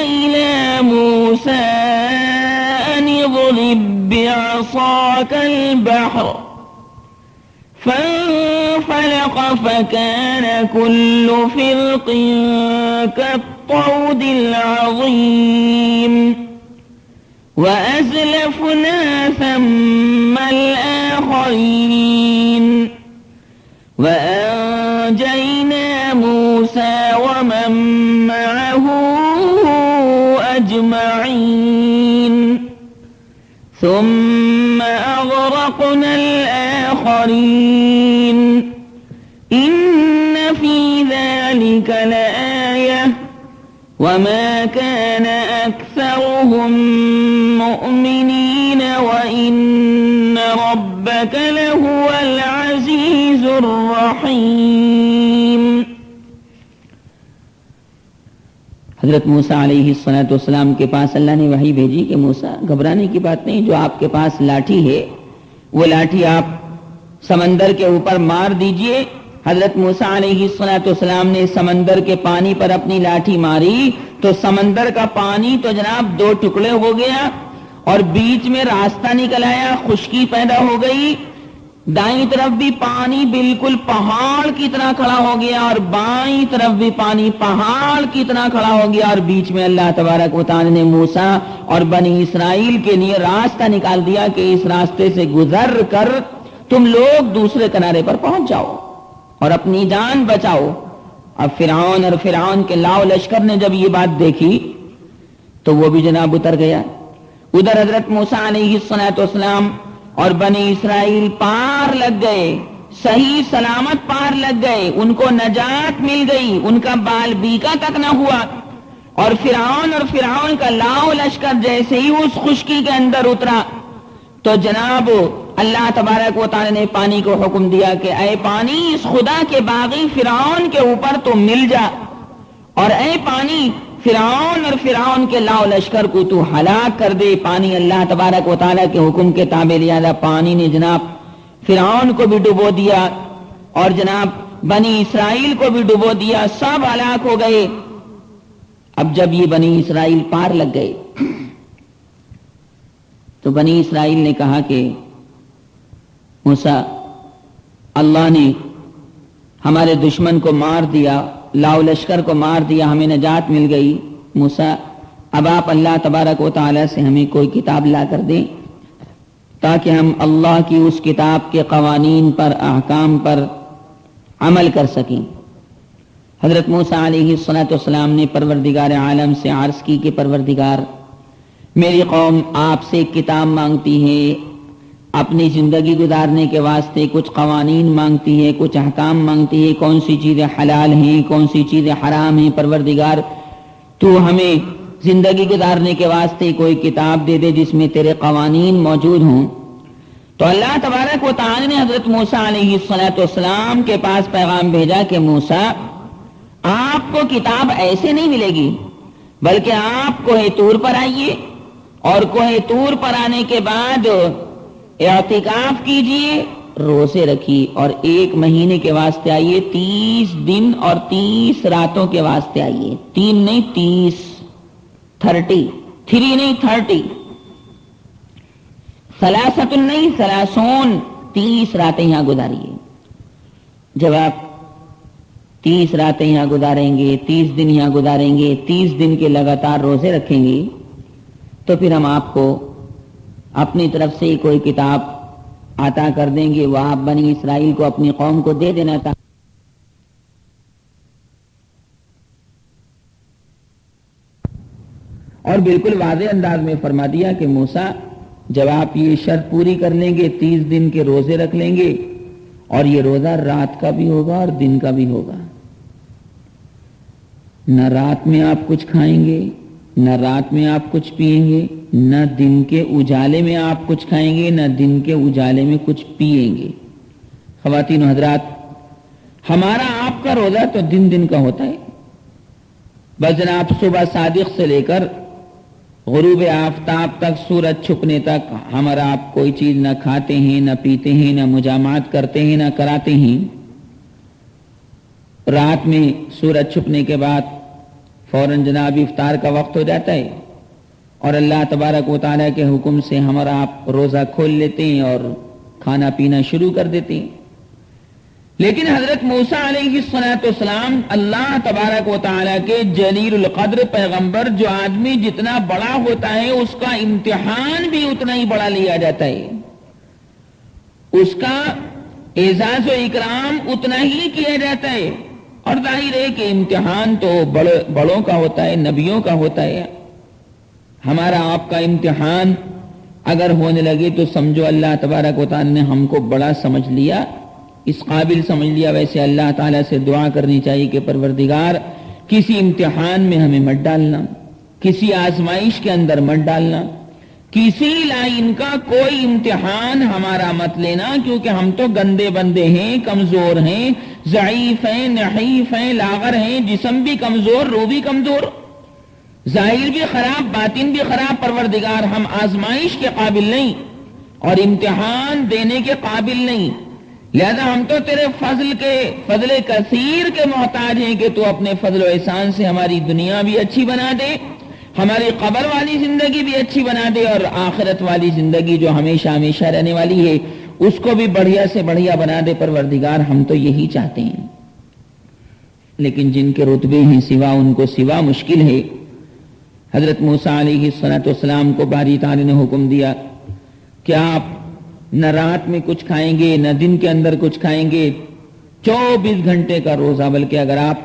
إلى موسى أن اضرب بعصاك البحر فانفلق فكان كل فرق كالطود العظيم وأزلفنا ثم الآخرين وأنجينا موسى ومن معه أجمعين ثم أغرقنا الآخرين إن في ذلك لآية وما كان أكثرهم مؤمنين وإن ربك لهو العزيز الرحيم. حضرت موسیٰ علیہ السلام کے پاس اللہ نے وحی بھیجی کہ موسیٰ گھبرانے کی بات نہیں، جو آپ کے پاس لاٹھی ہے وہ لاٹھی آپ سمندر کے اوپر مار دیجئے. حضرت موسیٰ علیہ السلام نے سمندر کے پانی پر اپنی لاٹھی ماری تو سمندر کا پانی تو جناب 2 ٹکڑے ہو گیا اور بیچ میں راستہ نکل آیا، خشکی پیدا ہو گئی. دائیں طرف بھی پانی بالکل پہاڑ کی طرح کھڑا ہو گیا اور بائیں طرف بھی پانی پہاڑ کی طرح کھڑا ہو گیا اور بیچ میں اللہ تبارک و تعالی نے موسیٰ اور بنی اسرائیل کے لیے راستہ نکال دیا کہ اس راستے سے گزر کر تم لوگ دوسرے کنارے پر پہنچ جاؤ اور اپنی جان بچاؤ. اب فرعون اور فرعون کے لاؤ لشکر نے جب یہ بات دیکھی تو وہ بھی جناب اتر گیا. ادھر حضرت موسیٰ علیہ السلام اور بنی اسرائیل پار لگ گئے، صحیح سلامت پار لگ گئے، ان کو نجات مل گئی، ان کا بال بیکا تک نہ ہوا. اور فرعون کا لاؤ لشکر جیسے ہی اس خشکی کے اندر اترا تو جناب اللہ تبارک و تعالی نے پانی کو حکم دیا کہ اے پانی اس خدا کے باغی فرعون کے اوپر تو مل جا، اور اے پانی فرعون اور فرعون کے لاؤ لشکر کو تو ہلاک کر دے. پانی اللہ تبارک و تعالیٰ کے حکم کے تابع لہذا پانی نے جناب فرعون کو بھی ڈبو دیا اور جناب بنی اسرائیل کو بھی ڈبو دیا، سب ہلاک ہو گئے. اب جب یہ بنی اسرائیل پار لگ گئے تو بنی اسرائیل نے کہا کہ موسیٰ اللہ نے ہمارے دشمن کو مار دیا، لاؤ لشکر کو مار دیا، ہمیں نجات مل گئی. موسیٰ اب آپ اللہ تبارک و تعالی سے ہمیں کوئی کتاب لا کر دیں تاکہ ہم اللہ کی اس کتاب کے قوانین پر، احکام پر عمل کر سکیں. حضرت موسیٰ علیہ السلام نے پروردگار عالم سے عرض کی کہ پروردگار، میری قوم آپ سے کتاب مانگتی ہے، اپنی زندگی گزارنے کے واسطے کچھ قوانین مانگتی ہے، کچھ احکام مانگتی ہے، کون سی چیزیں حلال ہیں، کون سی چیزیں حرام ہیں۔ پروردگار تو ہمیں زندگی گزارنے کے واسطے کوئی کتاب دے دے جس میں تیرے قوانین موجود ہوں۔ تو اللہ تبارک و تعالی نے حضرت موسیٰ علیہ السلام کے پاس پیغام بھیجا کہ موسیٰ، آپ کو کتاب ایسے نہیں ملے گی، بلکہ آپ کوہ طور پر آئیے، اور کوہ طور پر آنے کے بعد اعتکاف کیجئے، روزے رکھیے، اور 1 مہینے کے واسطے آئیے، 30 دن اور 30 راتوں کے واسطے آئیے، 3 نہیں 30، 30، 3 نہیں 30، 30 نہیں 30، 30 راتیں یہاں گزاریے۔ جب آپ 30 راتیں یہاں گزاریں گے، 30 دن یہاں گزاریں گے، 30 دن کے لگاتار روزے رکھیں گے، تو پھر ہم آپ کو اپنی طرف سے کوئی کتاب عطا کر دیں گے، وہ آپ بنی اسرائیل کو، اپنی قوم کو دے دینا تھا۔ اور بالکل واضح انداز میں فرما دیا کہ موسیٰ، جب آپ یہ شرط پوری کر لیں گے، 30 دن کے روزے رکھ لیں گے، اور یہ روزہ رات کا بھی ہوگا اور دن کا بھی ہوگا، نہ رات میں آپ کچھ کھائیں گے، نہ رات میں آپ کچھ پیئیں گے، نہ دن کے اجالے میں آپ کچھ کھائیں گے، نہ دن کے اجالے میں کچھ پیئیں گے۔ خواتین و حضرات، ہمارا آپ کا روزہ تو دن دن کا ہوتا ہے، بس جناب صبح صادق سے لے کر غروب آفتاب تک، سورج چھپنے تک ہم اور آپ کوئی چیز نہ کھاتے ہیں، نہ پیتے ہیں، نہ مجامعات کرتے ہیں، نہ کراتے ہیں۔ رات میں سورج چھپنے کے بعد فوراً جناب افطار کا وقت ہو جاتا ہے، اور اللہ تبارک و تعالیٰ کے حکم سے ہم اور آپ روزہ کھول لیتے ہیں اور کھانا پینا شروع کر دیتے ہیں۔ لیکن حضرت موسیٰ علیہ السلام اللہ تبارک و تعالیٰ کے جلیل القدر پیغمبر، جو آدمی جتنا بڑا ہوتا ہے اس کا امتحان بھی اتنا ہی بڑا لیا جاتا ہے، اس کا اعزاز و اکرام اتنا ہی کیا جاتا ہے۔ اور ظاہر ہے کہ امتحان تو بڑوں کا ہوتا ہے، نبیوں کا ہوتا ہے۔ ہمارا آپ کا امتحان اگر ہونے لگے تو سمجھو اللہ تبارک و تعالیٰ نے ہم کو بڑا سمجھ لیا، اس قابل سمجھ لیا۔ ویسے اللہ تعالیٰ سے دعا کرنی چاہیے کہ پروردگار کسی امتحان میں ہمیں مت ڈالنا، کسی آزمائش کے اندر مت ڈالنا، کسی لائن کا کوئی امتحان ہمارا مت لینا، کیونکہ ہم تو گندے بندے ہیں، کمزور ہیں، ضعیف ہیں، نحیف ہیں، لاغر ہیں، جسم بھی کمزور، روح بھی کمزور، ظاہر بھی خراب، باطن بھی خراب۔ پروردگار ہم آزمائش کے قابل نہیں اور امتحان دینے کے قابل نہیں، لہذا ہم تو تیرے فضل کثیر کے محتاج ہیں کہ تو اپنے فضل و احسان سے ہماری دنیا بھی اچھی بنا دے، ہماری قبر والی زندگی بھی اچھی بنا دے، اور آخرت والی زندگی جو ہمیشہ ہمیشہ رہنے والی ہے اس کو بھی بڑھیا سے بڑھیا بنا دے۔ پروردگار ہم تو یہی چاہتے ہیں، لیکن جن کے رتبے ہیں سوا، ان کو سوا مشکل ہے۔ حضرت موسیٰ علیہ السلام کو باری تعالیٰ نے حکم دیا کہ آپ نہ رات میں کچھ کھائیں گے، نہ دن کے اندر کچھ کھائیں گے، 24 گھنٹے کا روزہ۔ بلکہ اگر آپ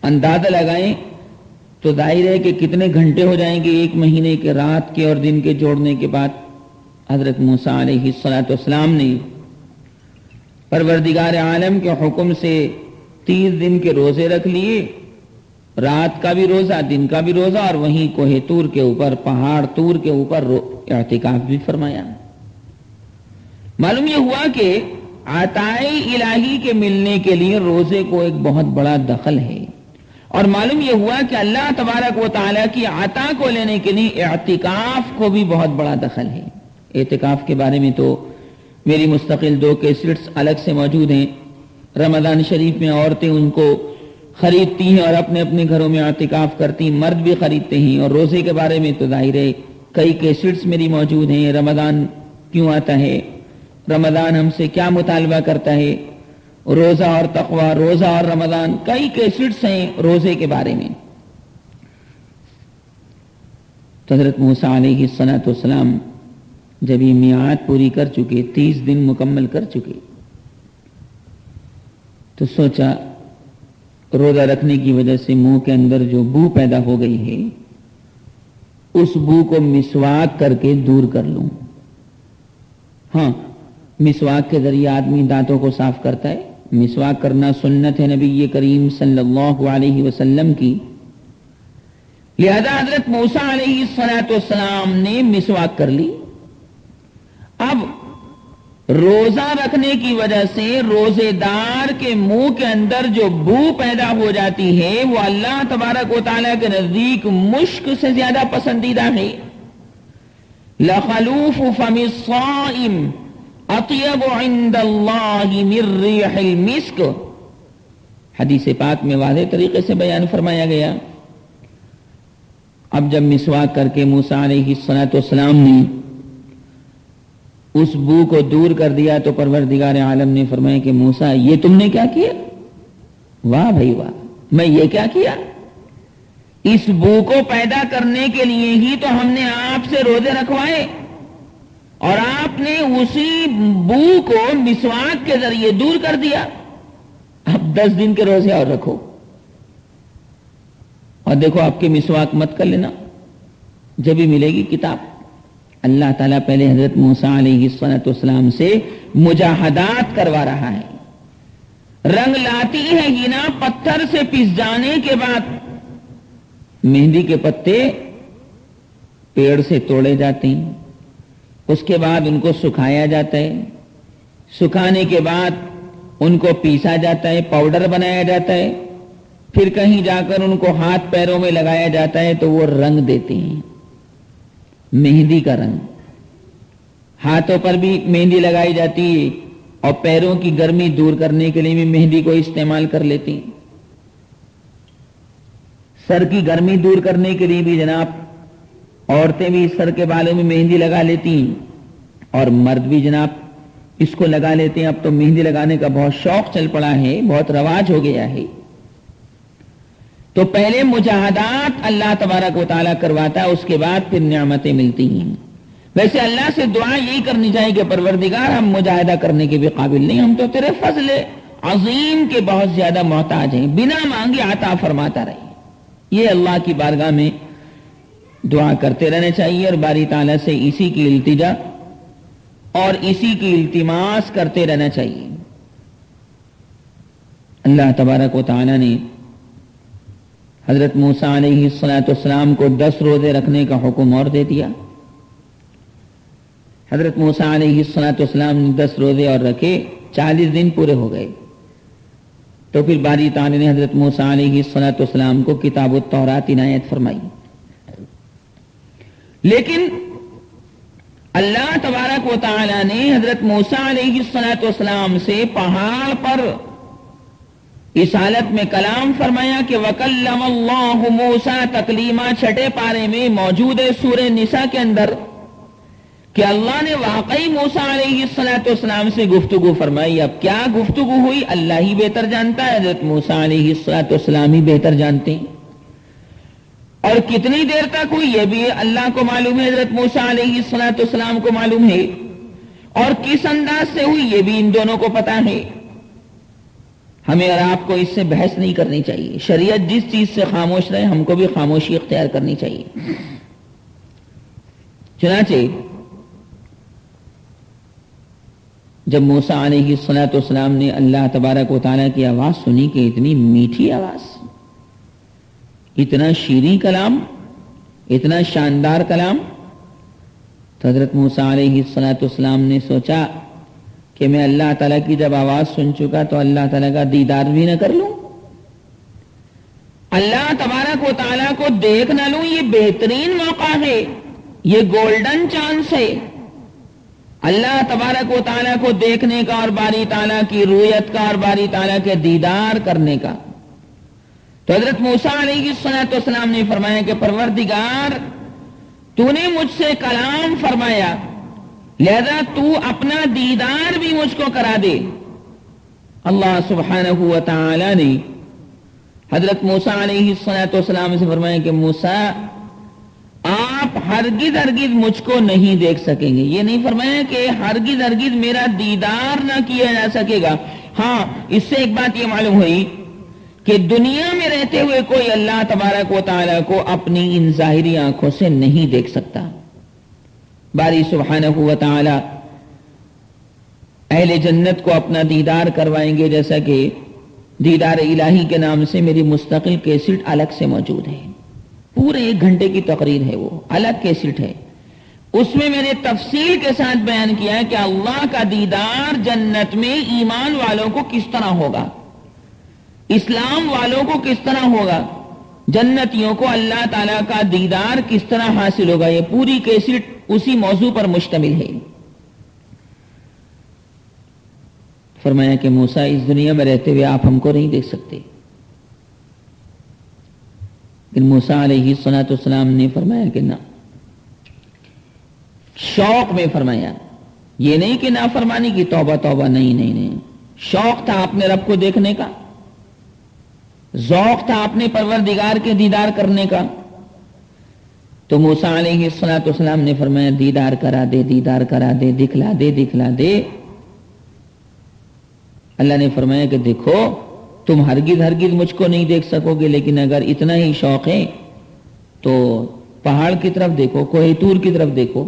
اندازہ لگائیں تو ظاہر ہے کہ کتنے گھنٹے ہو جائیں گے 1 مہینے کے، رات کے اور دن کے جوڑنے کے بعد۔ حضرت موسیٰ علیہ السلام نے پروردگار عالم کے حکم سے 30 دن کے روزے رکھ لیے، رات کا بھی روزہ، دن کا بھی روزہ، اور وہیں کوہ طور کے اوپر، پہاڑ طور کے اوپر اعتکاف بھی فرمایا۔ معلوم یہ ہوا کہ عطائے الہی کے ملنے کے لیے روزے کو ایک بہت بڑا دخل ہے، اور معلوم یہ ہوا کہ اللہ تبارک و تعالیٰ کی عطا کو لینے کے لیے اعتکاف کو بھی بہت بڑا دخل ہے۔ اعتکاف کے بارے میں تو میری مستقل 2 کیسٹس الگ سے موجود ہیں۔ رمضان شریف میں عورتیں ان کو خریدتی ہیں اور اپنے اپنے گھروں میں اعتکاف کرتی ہیں، مرد بھی خریدتے ہیں۔ اور روزے کے بارے میں تو ظاہر ہے کئی کیسٹس میری موجود ہیں۔ رمضان کیوں آتا ہے، رمضان ہم سے کیا مطالبہ کرتا ہے، روزہ اور تقوی، روزہ اور رمضان، کئی کیسٹس ہیں روزے کے بارے میں۔ تو حضرت موسیٰ علیہ السلام جب یہ میعاد پوری کر چکے، 30 دن مکمل کر چکے، تو سوچا روزہ رکھنے کی وجہ سے منہ کے اندر جو بو پیدا ہو گئی ہے اس بو کو مسواک کر کے دور کر لوں. ہاں، مسواک کے ذریعے آدمی دانتوں کو صاف کرتا ہے. مسواک کرنا سنت ہے نبی کریم صلی اللہ علیہ وسلم کی. لہذا حضرت موسیٰ علیہ السلام نے مسواک کر لی. اب روزہ رکھنے کی وجہ سے روزے دار کے منہ کے اندر جو بو پیدا ہو جاتی ہے وہ اللہ تبارک و تعالیٰ کے نزدیک مشک سے زیادہ پسندیدہ ہے. لخلوف فم الصائم اطیب عند اللہ من ریح المسک، حدیث پاک میں واضح طریقے سے بیان فرمایا گیا. اب جب مسواک کر کے موسیٰ علیہ السلام نے اس بو کو دور کر دیا تو پروردگار عالم نے فرمایا کہ موسیٰ یہ تم نے کیا کیا؟ واہ بھائی واہ، میں یہ کیا کیا؟ اس بو کو پیدا کرنے کے لیے ہی تو ہم نے آپ سے روزے رکھوائے اور آپ نے اسی بو کو مسواک کے ذریعے دور کر دیا. اب 10 دن کے روزے اور رکھو اور دیکھو آپ کے مسواک مت کر لینا، جب ہی ملے گی کتاب. اللہ تعالیٰ پہلے حضرت موسیٰ علیہ السلام سے مجاہدات کروا رہا ہے. رنگ لاتی ہے ہینا پتھر سے پس جانے کے بعد مہندی کے پتے پیڑ سے توڑے جاتے ہیں، اس کے بعد ان کو سکھایا جاتا ہے، سکھانے کے بعد ان کو پیسا جاتا ہے، پاؤڈر بنایا جاتا ہے، پھر کہیں جا کر ان کو ہاتھ پیروں میں لگایا جاتا ہے تو وہ رنگ دیتے ہیں، مہندی کا رنگ. ہاتھوں پر بھی مہندی لگائی جاتی ہے اور پیروں کی گرمی دور کرنے کے لیے بھی مہندی کو استعمال کر لیتی ہیں. سر کی گرمی دور کرنے کے لیے بھی جناب عورتیں بھی سر کے بالوں میں مہندی لگا لیتی ہیں اور مرد بھی جناب اس کو لگا لیتے ہیں. اب تو مہندی لگانے کا بہت شوق چل پڑا ہے، بہت رواج ہو گیا ہے. تو پہلے مجاہدات اللہ تبارک و تعالیٰ کرواتا ہے، اس کے بعد پھر نعمتیں ملتی ہیں. ویسے اللہ سے دعا یہی کرنی چاہیے کہ پروردگار ہم مجاہدہ کرنے کے بھی قابل نہیں، ہم تو تیرے فضل عظیم کے بہت زیادہ محتاج ہیں، بنا مانگے عطا فرماتا رہے. یہ اللہ کی بارگاہ میں دعا کرتے رہنے چاہیے اور باری تعالیٰ سے اسی کی التجا اور اسی کی التماس کرتے رہنا چاہیے. اللہ تبارک و تعالیٰ نے حضرت موسیٰ علیہ السلام کو 10 روزے رکھنے کا حکم اور دے دیا. حضرت موسیٰ علیہ السلام نے 10 روزے اور رکھے، 40 دن پورے ہو گئے. تو پھر باری تعالیٰ نے حضرت موسیٰ علیہ السلام کو کتاب التورات عنایت فرمائی. لیکن اللہ تبارک و تعالیٰ نے حضرت موسیٰ علیہ السلام سے پہاڑ پر اس حالت میں کلام فرمایا کہ وَكَلَّمَ اللَّهُ مُوسَىٰ تکلیمہ 6 پارے میں موجود ہے سورہ نساء کے اندر کہ اللہ نے واقعی موسیٰ علیہ السلام سے گفتگو فرمائی. اب کیا گفتگو ہوئی اللہ ہی بہتر جانتا ہے، حضرت موسیٰ علیہ السلام ہی بہتر جانتے ہیں. اور کتنی دیر تک ہوئی یہ بھی اللہ کو معلوم ہے، حضرت موسیٰ علیہ السلام کو معلوم ہے، اور کس انداز سے ہوئی یہ بھی ان دونوں کو پتا ہے. ہمیں اور آپ کو اس سے بحث نہیں کرنی چاہیے. شریعت جس چیز سے خاموش رہے ہم کو بھی خاموشی اختیار کرنی چاہیے. چنانچہ جب موسیٰ علیہ السلام نے اللہ تبارک و تعالیٰ کی آواز سنی کہ اتنی میٹھی آواز، اتنا شیریں کلام، اتنا شاندار کلام، تو حضرت موسیٰ علیہ السلام نے سوچا کہ میں اللہ تعالیٰ کی جب آواز سن چکا تو اللہ تعالیٰ کا دیدار بھی نہ کر لوں، اللہ تبارک و تعالیٰ کو دیکھ نہ لوں. یہ بہترین موقع ہے، یہ گولڈن چانس ہے اللہ تبارک و تعالیٰ کو دیکھنے کا اور باری تعالیٰ کی رویت کا اور باری تعالیٰ کے دیدار کرنے کا. تو حضرت موسیٰ علیہ السلام نے فرمایا کہ پروردگار تو نے مجھ سے کلام فرمایا، لہذا تو اپنا دیدار بھی مجھ کو کرا دے. اللہ سبحانہ و تعالی نے حضرت موسیٰ علیہ السلام سے فرمایا کہ موسیٰ آپ ہرگز ہرگز مجھ کو نہیں دیکھ سکیں گے. یہ نہیں فرمایا کہ ہرگز ہرگز میرا دیدار نہ کیا جا سکے گا. ہاں، اس سے ایک بات یہ معلوم ہوئی کہ دنیا میں رہتے ہوئے کوئی اللہ تبارک و تعالیٰ کو اپنی ان ظاہری آنکھوں سے نہیں دیکھ سکتا۔ باری سبحانہ و تعالیٰ اہل جنت کو اپنا دیدار کروائیں گے، جیسا کہ دیدار الہی کے نام سے میری مستقل کیسٹ الگ سے موجود ہے، پورے 1 گھنٹے کی تقریر ہے، وہ الگ کیسٹ ہے۔ اس میں میں نے تفصیل کے ساتھ بیان کیا کہ اللہ کا دیدار جنت میں ایمان والوں کو کس طرح ہوگا، اسلام والوں کو کس طرح ہوگا، جنتیوں کو اللہ تعالیٰ کا دیدار کس طرح حاصل ہوگا۔ یہ پوری کیسٹ اسی موضوع پر مشتمل ہے۔ فرمایا کہ موسیٰ اس دنیا میں رہتے ہوئے آپ ہم کو نہیں دیکھ سکتے، لیکن موسیٰ علیہ السلام نے فرمایا کہ نہ، شوق میں فرمایا، یہ نہیں کہ نافرمانی کی توبہ توبہ، نہیں، شوق تھا اپنے رب کو دیکھنے کا، ذوق تھا اپنے پروردگار کے دیدار کرنے کا۔ تو موسیٰ علیہ السلام نے فرمایا دیدار کرا دے، دکھلا دے۔ اللہ نے فرمایا کہ دیکھو تم ہرگز مجھ کو نہیں دیکھ سکو گے، لیکن اگر اتنا ہی شوق ہے تو پہاڑ کی طرف دیکھو، کوہ طور کی طرف دیکھو،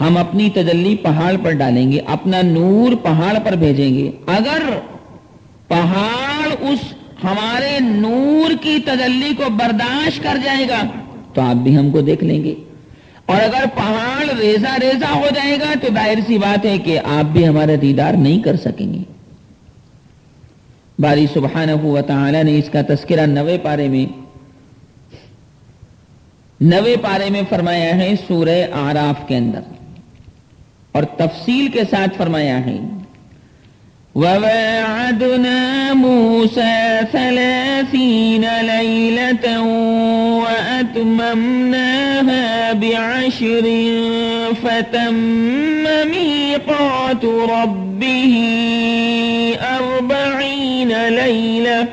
ہم اپنی تجلی پہاڑ پر ڈالیں گے، اپنا نور پہاڑ پر بھیجیں گے۔ اگر پہاڑ اس ہمارے نور کی تجلی کو برداشت کر جائے گا تو آپ بھی ہم کو دیکھ لیں گے، اور اگر پہاڑ ریزہ ہو جائے گا تو ظاہر سی بات ہے کہ آپ بھی ہمارا دیدار نہیں کر سکیں گے۔ باری سبحانہ و تعالی نے اس کا تذکرہ 90 پارے میں فرمایا ہے سورہ اعراف کے اندر، اور تفصیل کے ساتھ فرمایا ہے وَوَاعَدْنَا مُوسَى 30 لَيْلَةً وَأَتْمَمْنَاهَا ب10 فَتَمَّ مِيقَاتُ رَبِّهِ 40 لَيْلَةً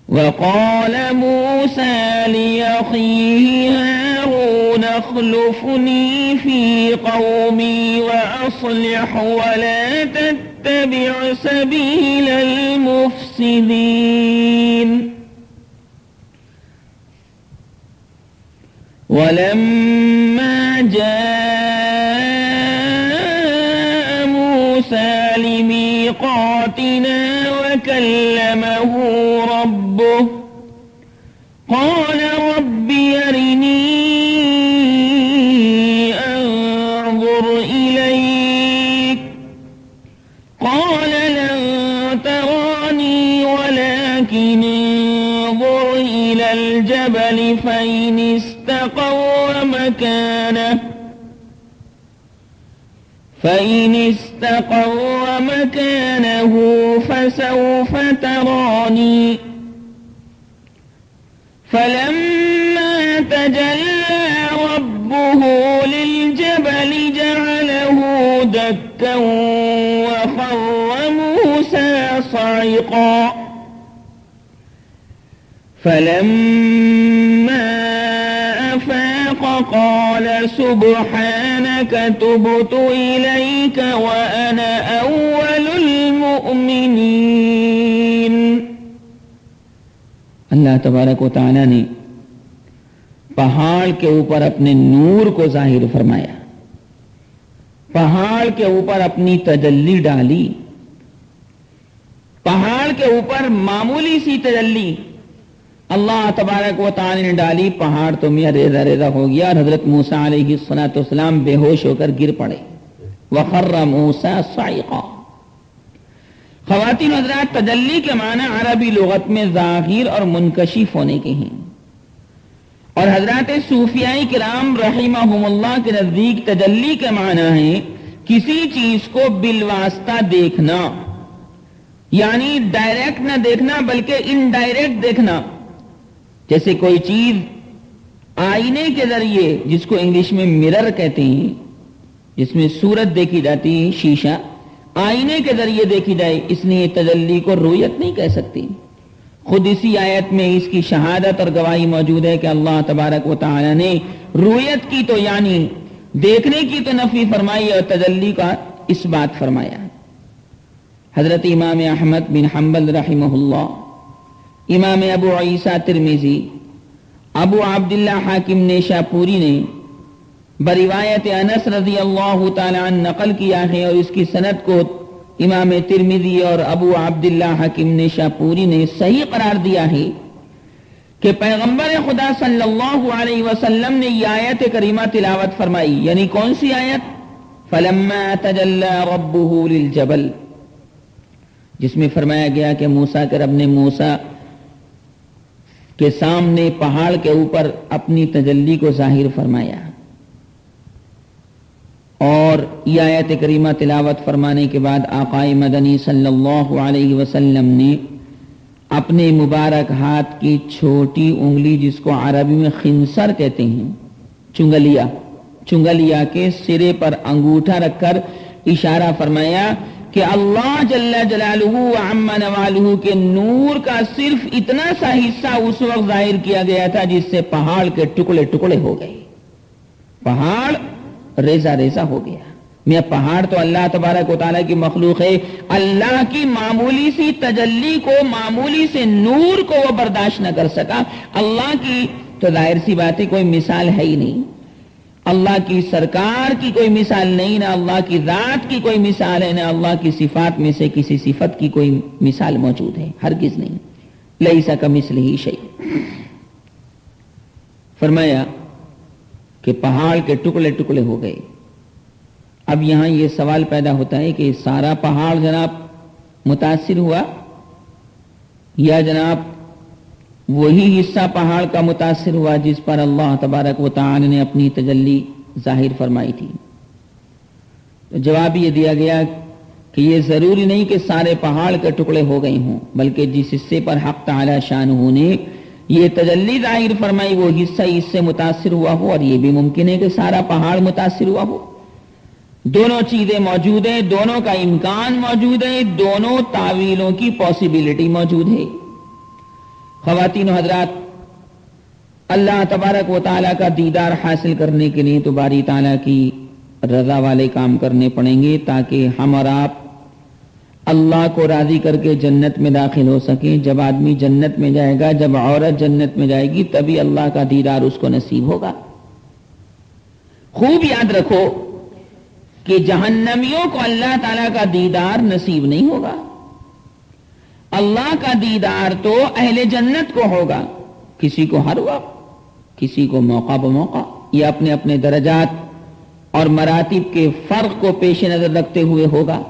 وقال موسى لأخيه هارون اخلفني في قومي وأصلح ولا تتبع سبيل المفسدين ولما جاء موسى لميقاتنا وكلمه ربه قال رب أرني أنظر إليك قال لن تراني ولكن انظر إلى الجبل فإن استقر مكانه فسوف تراني فلما تجلى ربه للجبل جعله دكا وخر موسى صعقا فلما أفاق قال سبحانك تبت إليك وأنا أول المؤمنين۔ اللہ تبارک و تعالی نے پہاڑ کے اوپر اپنے نور کو ظاہر فرمایا، پہاڑ کے اوپر اپنی تجلی ڈالی، پہاڑ کے اوپر معمولی سی تجلی اللہ تبارک و تعالی نے ڈالی، پہاڑ تو میاں ریزہ ہو گیا، اور حضرت موسیٰ علیہ السلام بے ہوش ہو کر گر پڑے۔ وَخَرَّ مُوسَى صَعِقًا۔ خواتین حضرات، تجلی کے معنی عربی لغت میں ظاہر اور منکشف ہونے کے ہیں، اور حضرات صوفیاء کرام رحمہم اللہ کے نزدیک تجلی کے معنی ہے کسی چیز کو بالواسطہ دیکھنا، یعنی ڈائریکٹ نہ دیکھنا بلکہ انڈائریکٹ دیکھنا۔ جیسے کوئی چیز آئینے کے ذریعے، جس کو انگلش میں مرر کہتے ہیں، جس میں صورت دیکھی جاتی ہے، شیشہ، آئینے کے ذریعے دیکھی جائے، اس لیے تجلی کو رؤیت نہیں کہہ سکتی۔ خود اسی آیت میں اس کی شہادت اور گواہی موجود ہے کہ اللہ تبارک و تعالی نے رؤیت کی تو یعنی دیکھنے کی تو نفی فرمائی، اور تجلی کا اس بات فرمایا۔ حضرت امام احمد بن حنبل رحمہ اللہ، امام ابو عیسیٰ ترمذی، ابو عبداللہ حاکم نیشاپوری نے بروایت انس رضی اللہ تعالی عنہ نقل کیا ہے، اور اس کی سند کو امام ترمذی اور ابو عبداللہ حاکم نیشاپوری نے صحیح قرار دیا ہے کہ پیغمبر خدا صلی اللہ علیہ وسلم نے یہ آیت کریمہ تلاوت فرمائی. یعنی کون سی آیت؟ فلما تجلی ربہ للجبل، جس میں فرمایا گیا کہ موسیٰ کے رب نے موسیٰ کے سامنے پہاڑ کے اوپر اپنی تجلی کو ظاہر فرمایا. اور یہ آیت کریمہ تلاوت فرمانے کے بعد آقا مدنی صلی اللہ علیہ وسلم نے اپنے مبارک ہاتھ کی چھوٹی انگلی، جس کو عربی میں خنصر کہتے ہیں، چنگلیا کے سرے پر انگوٹھا رکھ کر اشارہ فرمایا کہ اللہ جل جلالہ و عم نوالہ کے نور کا صرف اتنا سا حصہ اس وقت ظاہر کیا گیا تھا جس سے پہاڑ کے ٹکڑے ٹکڑے ہو گئے، پہاڑ ریزہ ریزہ ہو گیا. میں پہاڑ تو اللہ تبارک و تعالیٰ کی مخلوق ہے، اللہ کی معمولی سی تجلی کو، معمولی سے نور کو وہ برداشت نہ کر سکا. اللہ کی تو ظاہر سی بات ہے کوئی مثال ہے ہی نہیں، اللہ کی سرکار کی کوئی مثال نہیں، نہ اللہ کی ذات کی کوئی مثال ہے، نہ اللہ کی صفات میں سے کسی صفت کی کوئی مثال موجود ہے، ہرگز نہیں. لیس کمثلہ شیء. فرمایا کہ پہاڑ کے ٹکڑے ٹکڑے ہو گئے. اب یہاں یہ سوال پیدا ہوتا ہے کہ سارا پہاڑ جناب متاثر ہوا، یا جناب وہی حصہ پہاڑ کا متاثر ہوا جس پر اللہ تبارک و تعالی نے اپنی تجلی ظاہر فرمائی تھی؟ جواب یہ دیا گیا کہ یہ ضروری نہیں کہ سارے پہاڑ کے ٹکڑے ہو گئے ہوں، بلکہ جس حصے پر حق تعالی شانہ نے یہ تجلی ظاہر فرمائی وہ حصہ اس سے متاثر ہوا ہو، اور یہ بھی ممکن ہے کہ سارا پہاڑ متاثر ہوا ہو. دونوں چیزیں موجود ہیں، دونوں کا امکان موجود ہے، دونوں تعویلوں کی پاسبلٹی موجود ہے. خواتین و حضرات، اللہ تبارک و تعالیٰ کا دیدار حاصل کرنے کے لیے تو باری تعالیٰ کی رضا والے کام کرنے پڑیں گے، تاکہ ہم اور آپ اللہ کو راضی کر کے جنت میں داخل ہو سکیں. جب آدمی جنت میں جائے گا، جب عورت جنت میں جائے گی، تبھی اللہ کا دیدار اس کو نصیب ہوگا. خوب یاد رکھو کہ جہنمیوں کو اللہ تعالیٰ کا دیدار نصیب نہیں ہوگا. اللہ کا دیدار تو اہل جنت کو ہوگا، کسی کو ہر وقت، کسی کو موقع بموقع. یہ اپنے اپنے درجات اور مراتب کے فرق کو پیش نظر رکھتے ہوئے ہوگا.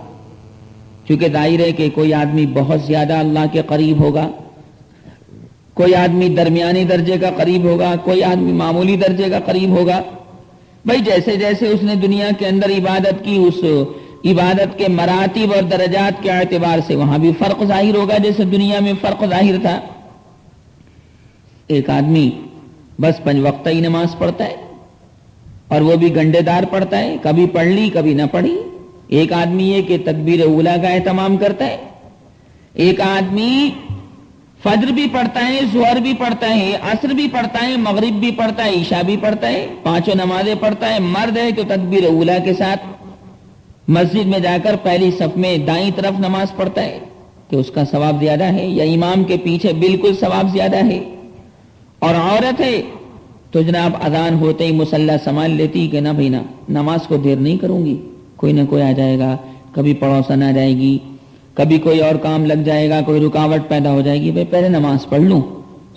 چونکہ ظاہر ہے کہ کوئی آدمی بہت زیادہ اللہ کے قریب ہوگا، کوئی آدمی درمیانی درجے کا قریب ہوگا، کوئی آدمی معمولی درجے کا قریب ہوگا. بھائی جیسے جیسے اس نے دنیا کے اندر عبادت کی، اس عبادت کے مراتب اور درجات کے اعتبار سے وہاں بھی فرق ظاہر ہوگا، جیسے دنیا میں فرق ظاہر تھا. ایک آدمی بس 5 وقتہ ہی نماز پڑھتا ہے، اور وہ بھی گنڈے دار پڑھتا ہے، کبھی پڑھ لی کبھی نہ پڑھی. ایک آدمی یہ کہ تکبیر اولیٰ کا اہتمام کرتا ہے، ایک آدمی فجر بھی پڑھتا ہے، ظہر بھی پڑھتا ہے، عصر بھی پڑھتا ہے، مغرب بھی پڑھتا ہے، عشاء بھی پڑھتا ہے، 5 نمازیں پڑھتا ہے. مرد ہے تو تکبیر اولیٰ کے ساتھ مسجد میں جا کر پہلی صف میں دائیں طرف نماز پڑھتا ہے کہ اس کا ثواب زیادہ ہے، یا امام کے پیچھے بالکل ثواب زیادہ ہے. اور عورت ہے تو جناب اذان ہوتے ہی مصلی سنبھال لیتی کہ نہ بھائی نہ، نماز کو دیر نہیں کروں گی، کوئی نہ کوئی آ جائے گا، کبھی پڑوسن آ جائے گی، کبھی کوئی اور کام لگ جائے گا، کوئی رکاوٹ پیدا ہو جائے گی، بھائی پہلے نماز پڑھ لوں.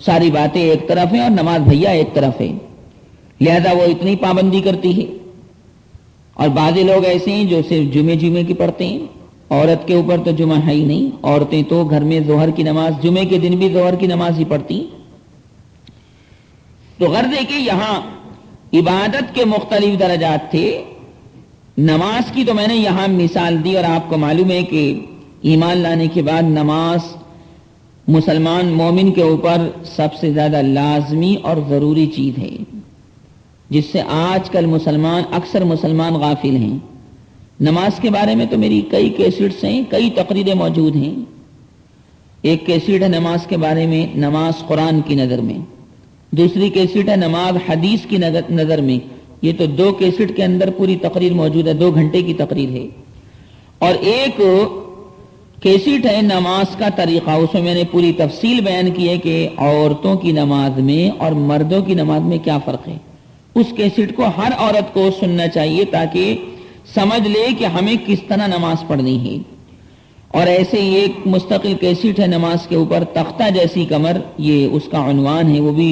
ساری باتیں ایک طرف ہیں اور نماز بھیا ایک طرف ہے، لہذا وہ اتنی پابندی کرتی ہے. اور بعض لوگ ایسے ہیں جو صرف جمعے کی پڑھتے ہیں. عورت کے اوپر تو جمعہ ہے ہی نہیں، عورتیں تو گھر میں ظہر کی نماز، جمعے کے دن بھی ظہر کی نماز ہی پڑھتی. تو غرض ہے کہ یہاں عبادت کے مختلف درجات تھے. نماز کی تو میں نے یہاں مثال دی، اور آپ کو معلوم ہے کہ ایمان لانے کے بعد نماز مسلمان مومن کے اوپر سب سے زیادہ لازمی اور ضروری چیز ہے، جس سے آج کل اکثر مسلمان غافل ہیں. نماز کے بارے میں تو میری کئی کیسٹس ہیں، کئی تقریریں موجود ہیں. ایک کیسٹ ہے نماز کے بارے میں، نماز قرآن کی نظر میں. دوسری کیسٹ ہے نماز حدیث کی نظر میں. یہ تو 2 کیسٹ کے اندر پوری تقریر موجود ہے، 2 گھنٹے کی تقریر ہے. اور ایک کیسٹ ہے نماز کا طریقہ، اس میں نے پوری تفصیل بیان کی ہے کہ عورتوں کی نماز میں اور مردوں کی نماز میں کیا فرق ہے۔ اس کیسٹ کو ہر عورت کو سننا چاہیے تاکہ سمجھ لے کہ ہمیں کس طرح نماز پڑھنی ہے۔ اور ایسے ہی ایک مستقل کیسٹ ہے نماز کے اوپر، تختہ جیسی کمر، یہ اس کا عنوان ہے، وہ بھی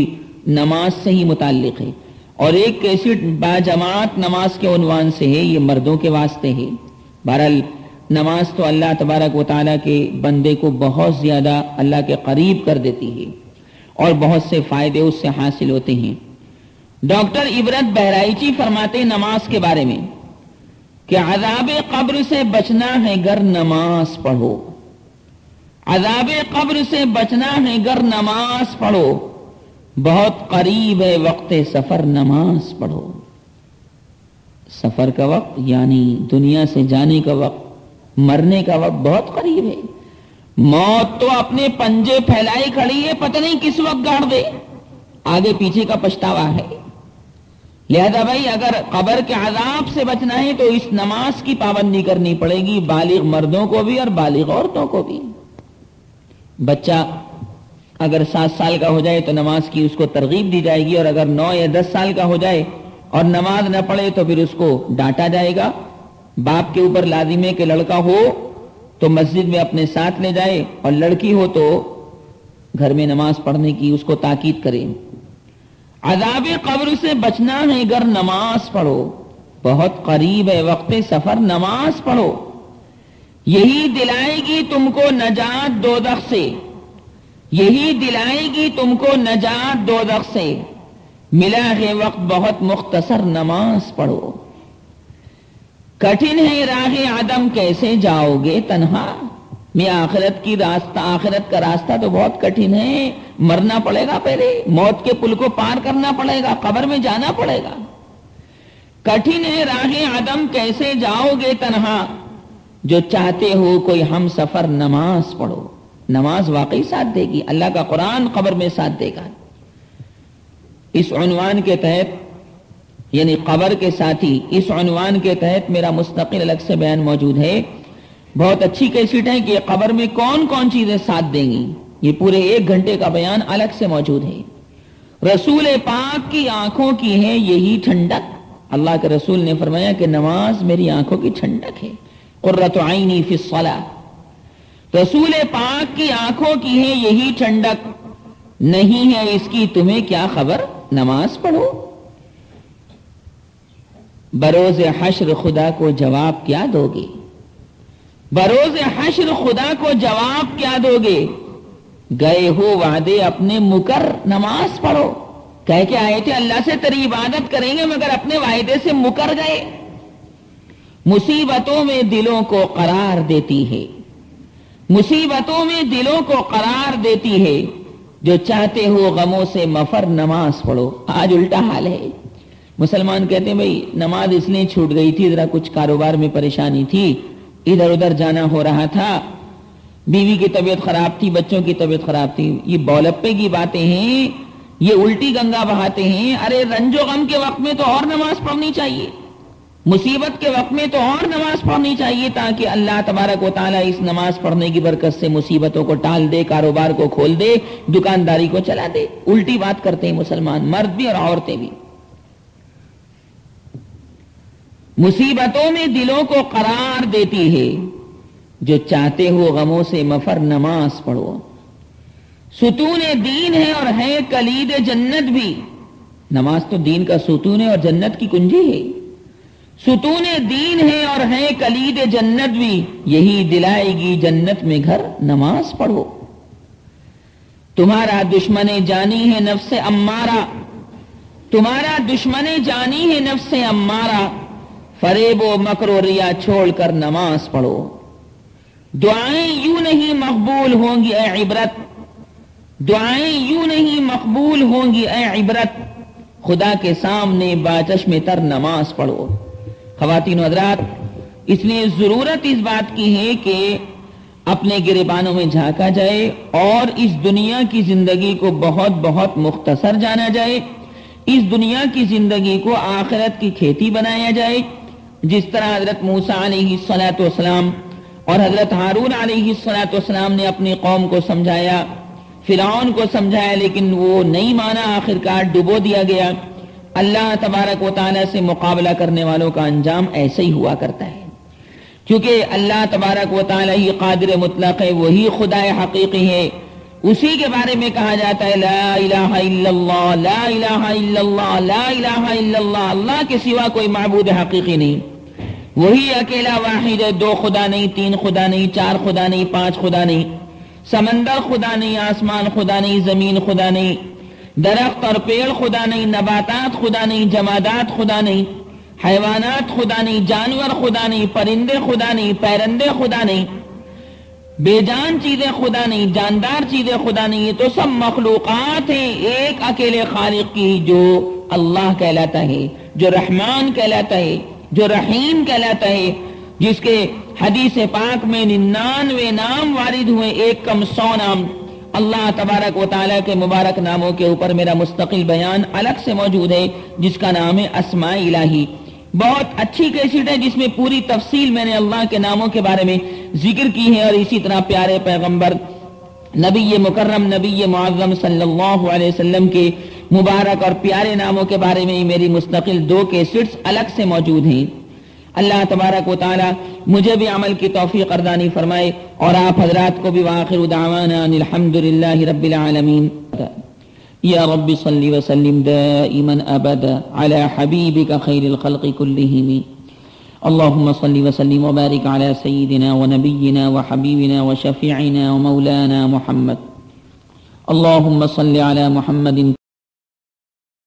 نماز سے ہی متعلق ہے۔ اور ایک کیسٹ باجماعت نماز کے عنوان سے ہے، یہ مردوں کے واسطے ہے۔ بہرحال نماز تو اللہ تبارک و تعالیٰ کے بندے کو بہت زیادہ اللہ کے قریب کر دیتی ہے اور بہت سے فائدے اس سے حاصل ہوتے ہیں۔ ڈاکٹر عبرت بہرائچی فرماتے نماز کے بارے میں کہ عذاب قبر سے بچنا ہے گر نماز پڑھو، عذاب قبر سے بچنا ہے گر نماز پڑھو، بہت قریب ہے وقت سفر نماز پڑھو۔ سفر کا وقت یعنی دنیا سے جانے کا وقت، مرنے کا وقت بہت قریب ہے۔ موت تو اپنے پنجے پھیلائے کھڑی ہے، پتہ نہیں کس وقت گاڑ دے، آگے پیچھے کا پچھتاوا ہے۔ لہذا بھائی اگر قبر کے عذاب سے بچنا ہے تو اس نماز کی پابندی کرنی پڑے گی، بالغ مردوں کو بھی اور بالغ عورتوں کو بھی۔ بچہ اگر 7 سال کا ہو جائے تو نماز کی اس کو ترغیب دی جائے گی، اور اگر 9 یا 10 سال کا ہو جائے اور نماز نہ پڑھے تو پھر اس کو ڈانٹا جائے گا۔ باپ کے اوپر لازم ہے کہ لڑکا ہو تو مسجد میں اپنے ساتھ لے جائے، اور لڑکی ہو تو گھر میں نماز پڑھنے کی اس کو تاکید کرے۔ عذاب قبر سے بچنا ہے گر نماز پڑھو، بہت قریب ہے وقت سفر نماز پڑھو، یہی دلائے گی تم کو نجات دوزخ سے، یہی دلائے گی تم کو نجات دوزخ سے، ملا ہے وقت بہت مختصر نماز پڑھو۔ کٹھن ہے راہ عدم کیسے جاؤ گے تنہا، میں آخرت کی راستہ، آخرت کا راستہ تو بہت کٹھن ہے، مرنا پڑے گا، پہلے موت کے پل کو پار کرنا پڑے گا، قبر میں جانا پڑے گا۔ کٹھن ہے راہ عدم کیسے جاؤ گے تنہا، جو چاہتے ہو کوئی ہم سفر نماز پڑھو۔ نماز واقعی ساتھ دے گی، اللہ کا قرآن قبر میں ساتھ دے گا۔ اس عنوان کے تحت یعنی قبر کے ساتھی، اس عنوان کے تحت میرا مستقل الگ سے بیان موجود ہے، بہت اچھی کیسٹ ہے کہ قبر میں کون کون چیزیں ساتھ دیں گی، یہ پورے 1 گھنٹے کا بیان الگ سے موجود ہے۔ رسول پاک کی آنکھوں کی ہے یہی ٹھنڈک، اللہ کے رسول نے فرمایا کہ نماز میری آنکھوں کی ٹھنڈک ہے، قرۃ عینی فی الصلاۃ۔ رسول پاک کی آنکھوں کی ہے یہی ٹھنڈک، نہیں ہے اس کی تمہیں کیا خبر، نماز پڑھو۔ بروز حشر خدا کو جواب کیا دو گے، بروز حشر خدا کو جواب کیا دو گے، گئے ہو وعدے اپنے مکر، نماز پڑھو۔ کہہ کے آئے تھے اللہ سے تیری عبادت کریں گے مگر اپنے وعدے سے مکر گئے۔ مصیبتوں میں دلوں کو قرار دیتی ہے، مصیبتوں میں دلوں کو قرار دیتی ہے، جو چاہتے ہو غموں سے مفر، نماز پڑھو۔ آج الٹا حال ہے، مسلمان کہتے ہیں بھئی نماز اس لیے چھوٹ گئی تھی، ذرا کچھ کاروبار میں پریشانی تھی، ادھر ادھر جانا ہو رہا تھا، بیوی کی طبیعت خراب تھی، بچوں کی طبیعت خراب تھی۔ یہ بولپے کی باتیں ہیں، یہ الٹی گنگا بہاتے ہیں۔ ارے رنج و غم کے وقت میں تو اور نماز پڑھنی چاہیے، مصیبت کے وقت میں تو اور نماز پڑھنی چاہیے، تاکہ اللہ تبارک و تعالیٰ اس نماز پڑھنے کی برکت سے مصیبتوں کو ٹال دے، کاروبار کو کھول دے، دکانداری کو چلا دے۔ الٹی بات کرتے ہیں مسلمان، مرد بھی اور عورتیں بھی۔ مصیبتوں میں دلوں کو قرار دیتی ہے، جو چاہتے ہو غموں سے مفر، نماز پڑھو۔ ستون دین ہے اور ہے کلید جنت بھی، نماز تو دین کا ستون ہے اور جنت کی کنجی ہے۔ ستون دین ہے اور ہے کلید جنت بھی، یہی دلائے گی جنت میں گھر، نماز پڑھو۔ تمہارا دشمن جانی ہے نفس امارہ، تمہارا دشمن جانی ہے نفس امارہ، فریب و مکر و ریا چھوڑ کر نماز پڑھو۔ دعائیں یوں نہیں مقبول ہوں گی اے عبرت، دعائیں یوں نہیں مقبول ہوں گی اے عبرت، خدا کے سامنے باچشم تر نماز پڑھو۔ خواتین و حضرات، اس لیے ضرورت اس بات کی ہے کہ اپنے گریبانوں میں جھانکا جائے اور اس دنیا کی زندگی کو بہت بہت مختصر جانا جائے، اس دنیا کی زندگی کو آخرت کی کھیتی بنایا جائے۔ جس طرح حضرت موسیٰ علیہ الصلوۃ والسلام اور حضرت ہارون علیہ السلام نے اپنی قوم کو سمجھایا، فرعون کو سمجھایا، لیکن وہ نہیں مانا، آخرکار ڈبو دیا گیا۔ اللہ تبارک و تعالیٰ سے مقابلہ کرنے والوں کا انجام ایسے ہی ہوا کرتا ہے، کیونکہ اللہ تبارک و تعالیٰ ہی قادر مطلق ہے، وہی خدا حقیقی ہے، اسی کے بارے میں کہا جاتا ہے لا الہ الا اللہ، لا الہ الا اللہ، لا الہ الا اللہ، اللہ کے سوا کوئی معبود حقیقی نہیں، وہی اکیلا واحد ہے، دو خدا نہیں، تین خدا نہیں، چار خدا نہیں، پانچ خدا نہیں، سمندر خدا نہیں، آسمان خدا نہیں، زمین خدا نہیں، درخت اور پیڑ خدا نہیں، نباتات خدا نہیں، جمادات خدا نہیں، حیوانات خدا نہیں، جانور خدا نہیں، پرندے خدا نہیں، پیرندے خدا نہیں، بے جان چیزیں خدا نہیں، جاندار چیزیں خدا نہیں، یہ تو سب مخلوقات ہیں ایک اکیلے خالق کی، جو اللہ کہلاتا ہے، جو رحمان کہلاتا ہے، جو رحیم کہلاتا ہے، جس کے حدیث پاک میں 99 نام وارد ہوئے، ایک کم 100 نام۔ اللہ تبارک و تعالیٰ کے مبارک ناموں کے اوپر میرا مستقل بیان الگ سے موجود ہے، جس کا نام ہے اسماء الہی۔ بہت اچھی کیسٹ ہے جس میں پوری تفصیل میں نے اللہ کے ناموں کے بارے میں ذکر کی ہے، اور اسی طرح پیارے پیغمبر نبی مکرم نبی معظم صلی اللہ علیہ وسلم کے مبارک اور پیارے ناموں کے بارے میں میری مستقل 2 کیسٹس الگ سے موجود ہیں۔ اللہ تبارک و تعالی مجھے بھی عمل کی توفیق اردانی فرمائے، اور آپ حضرات کو بھی۔ وآخر دعوانا ان الحمدللہ رب العالمین۔ یا رب صل وسلم دائما ابدا على حبیبک خیر الخلق كلهم، اللهم صل وسلم وبارك على سيدنا ونبينا وحبيبنا وشفيعنا ومولانا محمد، اللهم صل على محمد